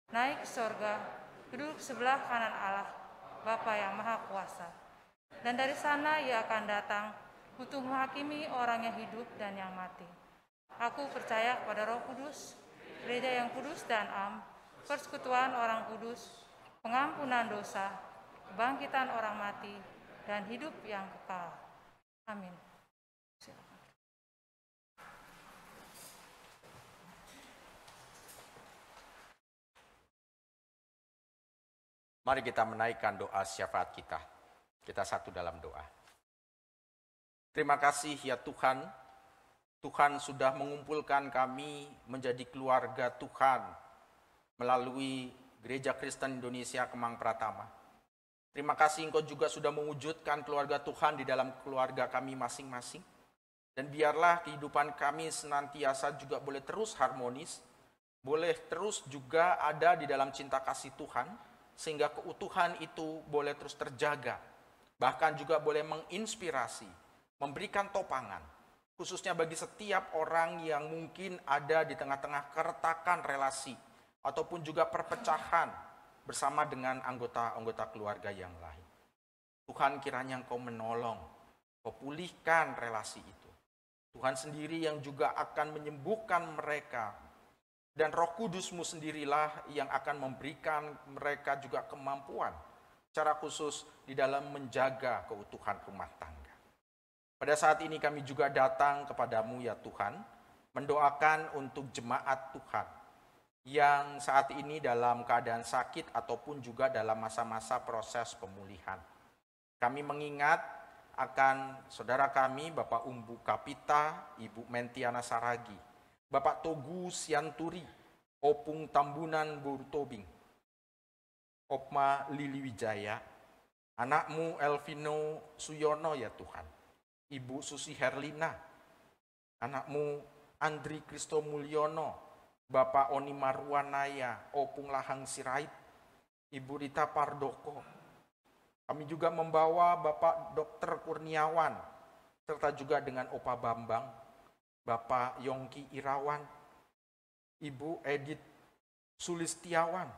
naik ke sorga, duduk sebelah kanan Allah, Bapa yang Maha Kuasa. Dan dari sana ia akan datang untuk menghakimi orang yang hidup dan yang mati. Aku percaya kepada Roh Kudus, gereja yang kudus dan am, persekutuan orang kudus, pengampunan dosa, kebangkitan orang mati, dan hidup yang kekal. Amin. Mari kita menaikkan doa syafaat kita. Kita satu dalam doa. Terima kasih ya Tuhan. Tuhan sudah mengumpulkan kami menjadi keluarga Tuhan melalui Gereja Kristen Indonesia Kemang Pratama. Terima kasih Engkau juga sudah mewujudkan keluarga Tuhan di dalam keluarga kami masing-masing. Dan biarlah kehidupan kami senantiasa juga boleh terus harmonis, boleh terus juga ada di dalam cinta kasih Tuhan, sehingga keutuhan itu boleh terus terjaga. Bahkan juga boleh menginspirasi, memberikan topangan, khususnya bagi setiap orang yang mungkin ada di tengah-tengah keretakan relasi, ataupun juga perpecahan bersama dengan anggota-anggota keluarga yang lain. Tuhan, kiranya Engkau menolong, Kau pulihkan relasi itu. Tuhan sendiri yang juga akan menyembuhkan mereka. Dan Roh Kudus-Mu sendirilah yang akan memberikan mereka juga kemampuan, secara khusus di dalam menjaga keutuhan rumah tangga. Pada saat ini kami juga datang kepadamu ya Tuhan, mendoakan untuk jemaat Tuhan, yang saat ini dalam keadaan sakit ataupun juga dalam masa-masa proses pemulihan. Kami mengingat akan saudara kami, Bapak Umbu Kapita, Ibu Mentiana Saragi, Bapak Togu Sianturi, Opung Tambunan Burtobing, Opma Lili Wijaya, anakmu Elvino Suyono ya Tuhan, Ibu Susi Herlina, anakmu Andri Kristo Mulyono, Bapak Oni Marwanaya, Opung Lahang Sirait, Ibu Rita Pardoko. Kami juga membawa Bapak Dr. Kurniawan, serta juga dengan Opa Bambang, Bapak Yongki Irawan, Ibu Edith Sulistiawan,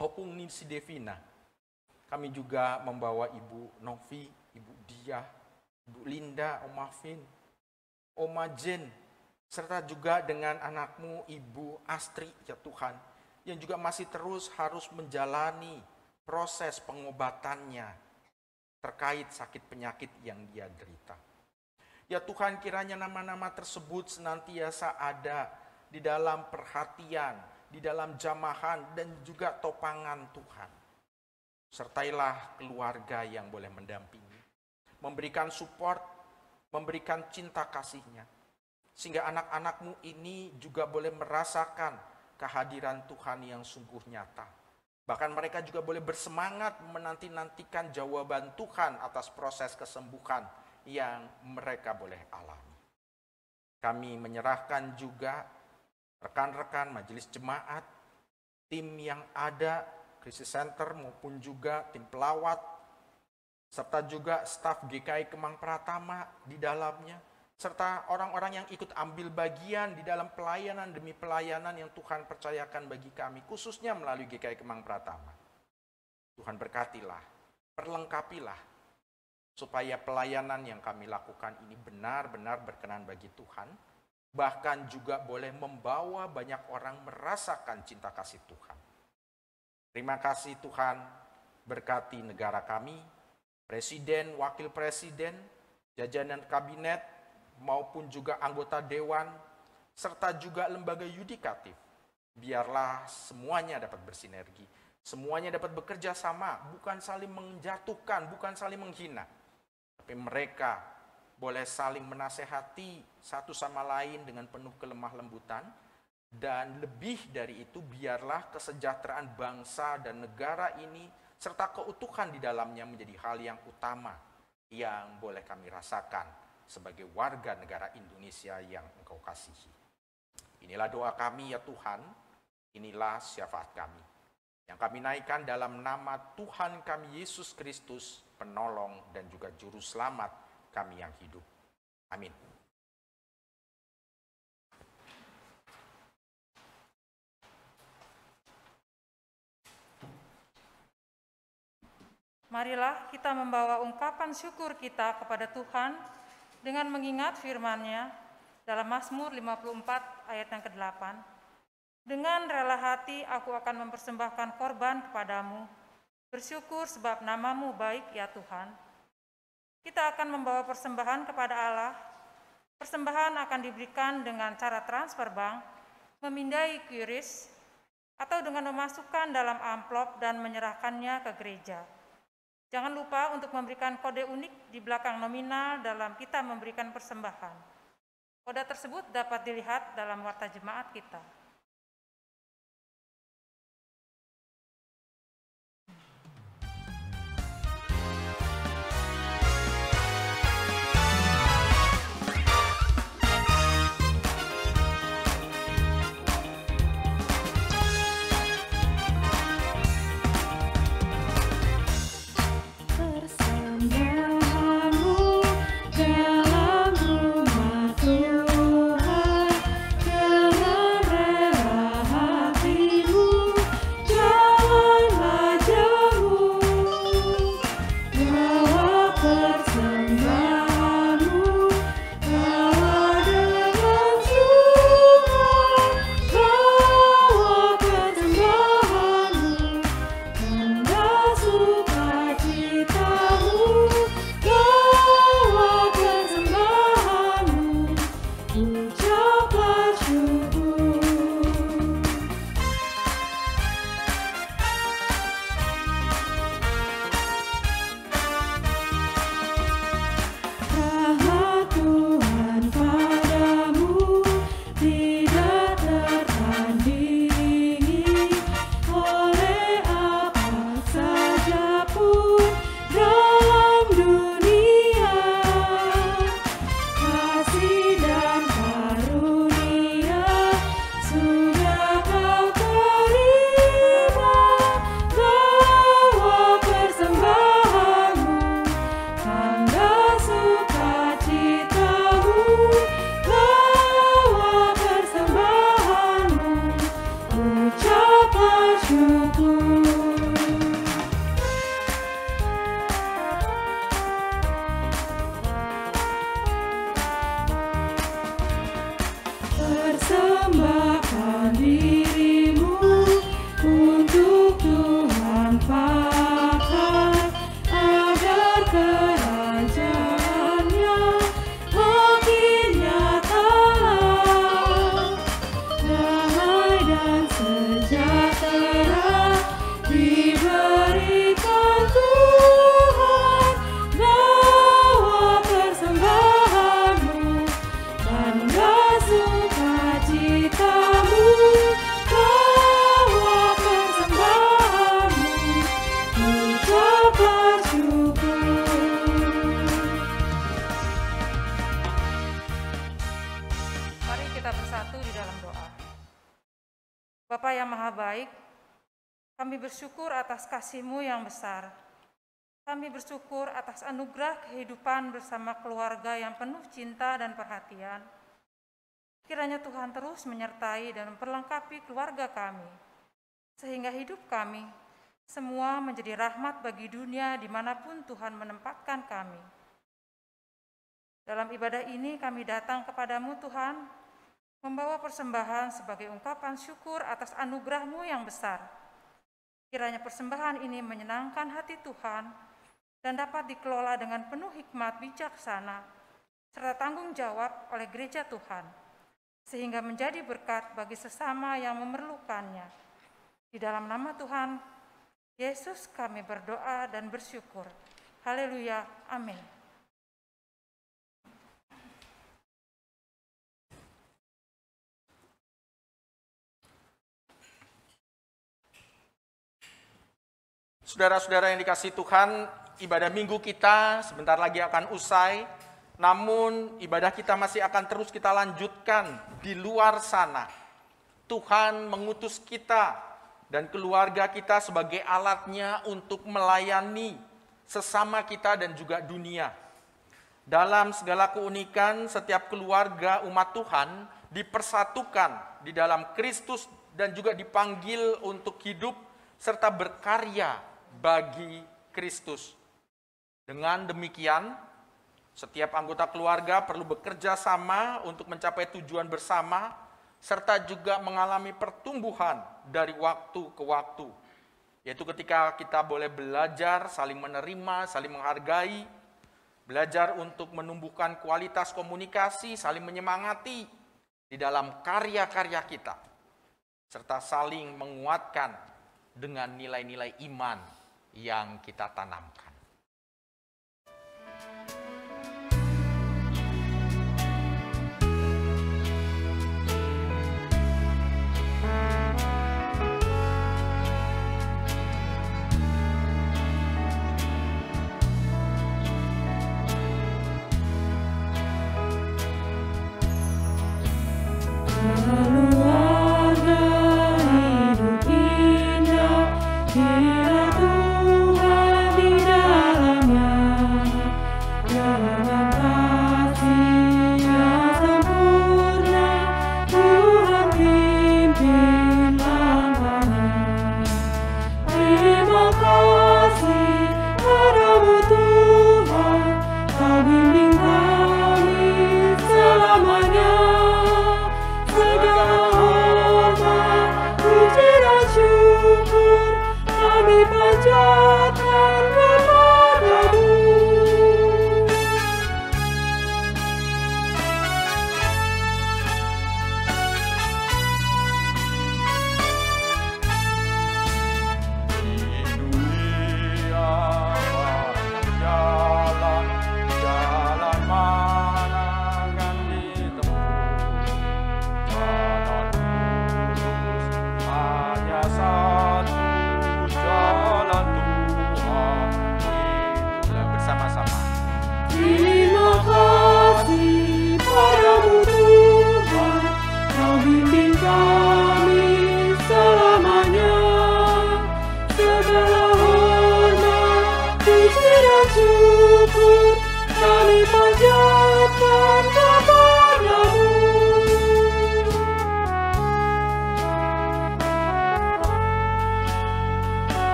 Opung Nisi Devina. Kami juga membawa Ibu Novi, Ibu Dia, Ibu Linda, Oma Vin, Oma Jen, serta juga dengan anakmu Ibu Astri ya Tuhan, yang juga masih terus harus menjalani proses pengobatannya terkait sakit penyakit yang dia derita. Ya Tuhan, kiranya nama-nama tersebut senantiasa ada di dalam perhatian, di dalam jamahan dan juga topangan Tuhan. Sertailah keluarga yang boleh mendampingi, memberikan support, memberikan cinta kasih-Nya, sehingga anak-anak-Mu ini juga boleh merasakan kehadiran Tuhan yang sungguh nyata. Bahkan mereka juga boleh bersemangat menanti-nantikan jawaban Tuhan atas proses kesembuhan yang mereka boleh alami. Kami menyerahkan juga rekan-rekan majelis jemaat, tim yang ada, krisis center maupun juga tim pelawat, serta juga staf GKI Kemang Pratama di dalamnya, serta orang-orang yang ikut ambil bagian di dalam pelayanan demi pelayanan yang Tuhan percayakan bagi kami, khususnya melalui GKI Kemang Pratama. Tuhan berkatilah, perlengkapilah, supaya pelayanan yang kami lakukan ini benar-benar berkenan bagi Tuhan, bahkan juga boleh membawa banyak orang merasakan cinta kasih Tuhan. Terima kasih Tuhan, berkati negara kami, Presiden, Wakil Presiden, jajaran kabinet, maupun juga anggota dewan, serta juga lembaga yudikatif. Biarlah semuanya dapat bersinergi, semuanya dapat bekerja sama, bukan saling menjatuhkan, bukan saling menghina. Tapi mereka boleh saling menasehati satu sama lain dengan penuh kelemah lembutan. Dan lebih dari itu, biarlah kesejahteraan bangsa dan negara ini, serta keutuhan di dalamnya menjadi hal yang utama yang boleh kami rasakan sebagai warga negara Indonesia yang Engkau kasihi. Inilah doa kami ya Tuhan, inilah syafaat kami, yang kami naikkan dalam nama Tuhan kami Yesus Kristus, penolong dan juga juru selamat kami yang hidup. Amin. Marilah kita membawa ungkapan syukur kita kepada Tuhan dengan mengingat firman-Nya dalam Mazmur 54 ayat yang ke-8. Dengan rela hati aku akan mempersembahkan korban kepadamu, bersyukur sebab nama-Mu baik ya Tuhan. Kita akan membawa persembahan kepada Allah. Persembahan akan diberikan dengan cara transfer bank, memindai QRIS, atau dengan memasukkan dalam amplop dan menyerahkannya ke gereja. Jangan lupa untuk memberikan kode unik di belakang nominal dalam kita memberikan persembahan. Kode tersebut dapat dilihat dalam warta jemaat kita. damai sejahtera diberikan Tuhan, bawa persembahanmu, tanda sukacitamu, bawa persembahanmu, ucap bersyukur. Mari kita bersatu di dalam doa. Bapa yang Maha Baik, kami bersyukur atas kasih-Mu yang besar. Kami bersyukur atas anugerah kehidupan bersama keluarga yang penuh cinta dan perhatian. Kiranya Tuhan terus menyertai dan memperlengkapi keluarga kami, sehingga hidup kami semua menjadi rahmat bagi dunia dimanapun Tuhan menempatkan kami. Dalam ibadah ini kami datang kepadamu Tuhan, membawa persembahan sebagai ungkapan syukur atas anugerah-Mu yang besar. Kiranya persembahan ini menyenangkan hati Tuhan dan dapat dikelola dengan penuh hikmat bijaksana serta tanggung jawab oleh gereja Tuhan, sehingga menjadi berkat bagi sesama yang memerlukannya. Di dalam nama Tuhan Yesus kami berdoa dan bersyukur. Haleluya. Amin. Saudara-saudara yang dikasihi Tuhan, ibadah minggu kita sebentar lagi akan usai. Namun ibadah kita masih akan terus kita lanjutkan di luar sana. Tuhan mengutus kita dan keluarga kita sebagai alatnya untuk melayani sesama kita dan juga dunia. Dalam segala keunikan, setiap keluarga umat Tuhan dipersatukan di dalam Kristus dan juga dipanggil untuk hidup serta berkarya bagi Kristus. Dengan demikian, setiap anggota keluarga perlu bekerja sama untuk mencapai tujuan bersama, serta juga mengalami pertumbuhan dari waktu ke waktu. Yaitu ketika kita boleh belajar, saling menerima, saling menghargai, belajar untuk menumbuhkan kualitas komunikasi, saling menyemangati di dalam karya-karya kita, serta saling menguatkan dengan nilai-nilai iman yang kita tanamkan. Keluarga hidup indah, bila Tuhan di dalam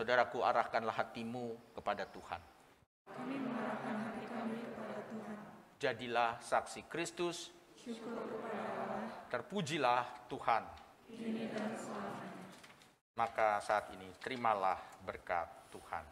Saudaraku, arahkanlah hatimu kepada Tuhan. Kami mengarahkan hati kami kepada Tuhan. Jadilah saksi Kristus. Syukur kepada Allah, Terpujilah Tuhan. kini dan selamanya. Maka saat ini terimalah berkat Tuhan.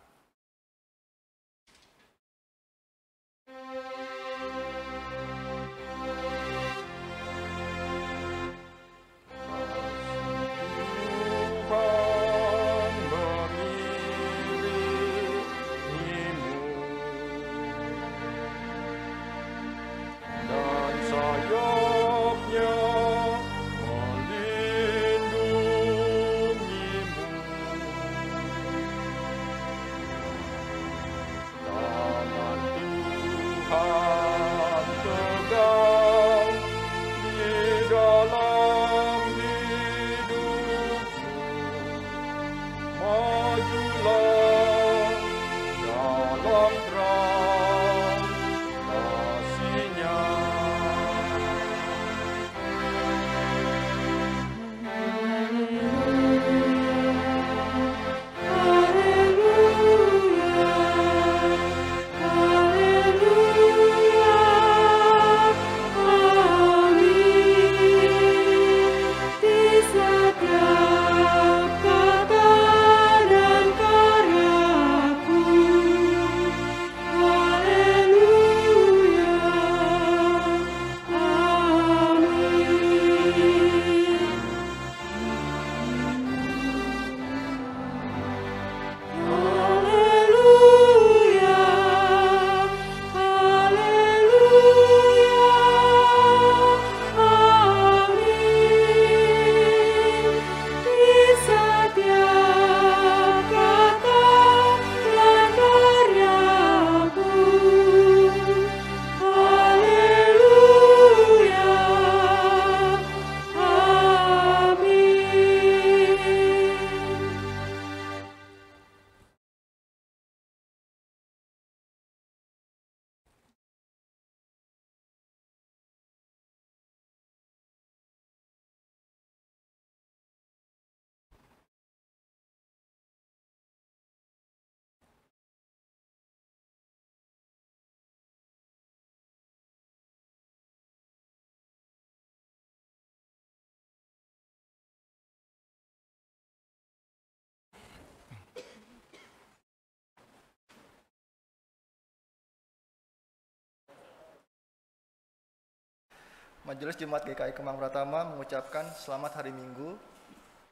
Majelis Jemaat GKI Kemang Pratama mengucapkan selamat hari Minggu.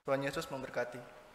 Tuhan Yesus memberkati.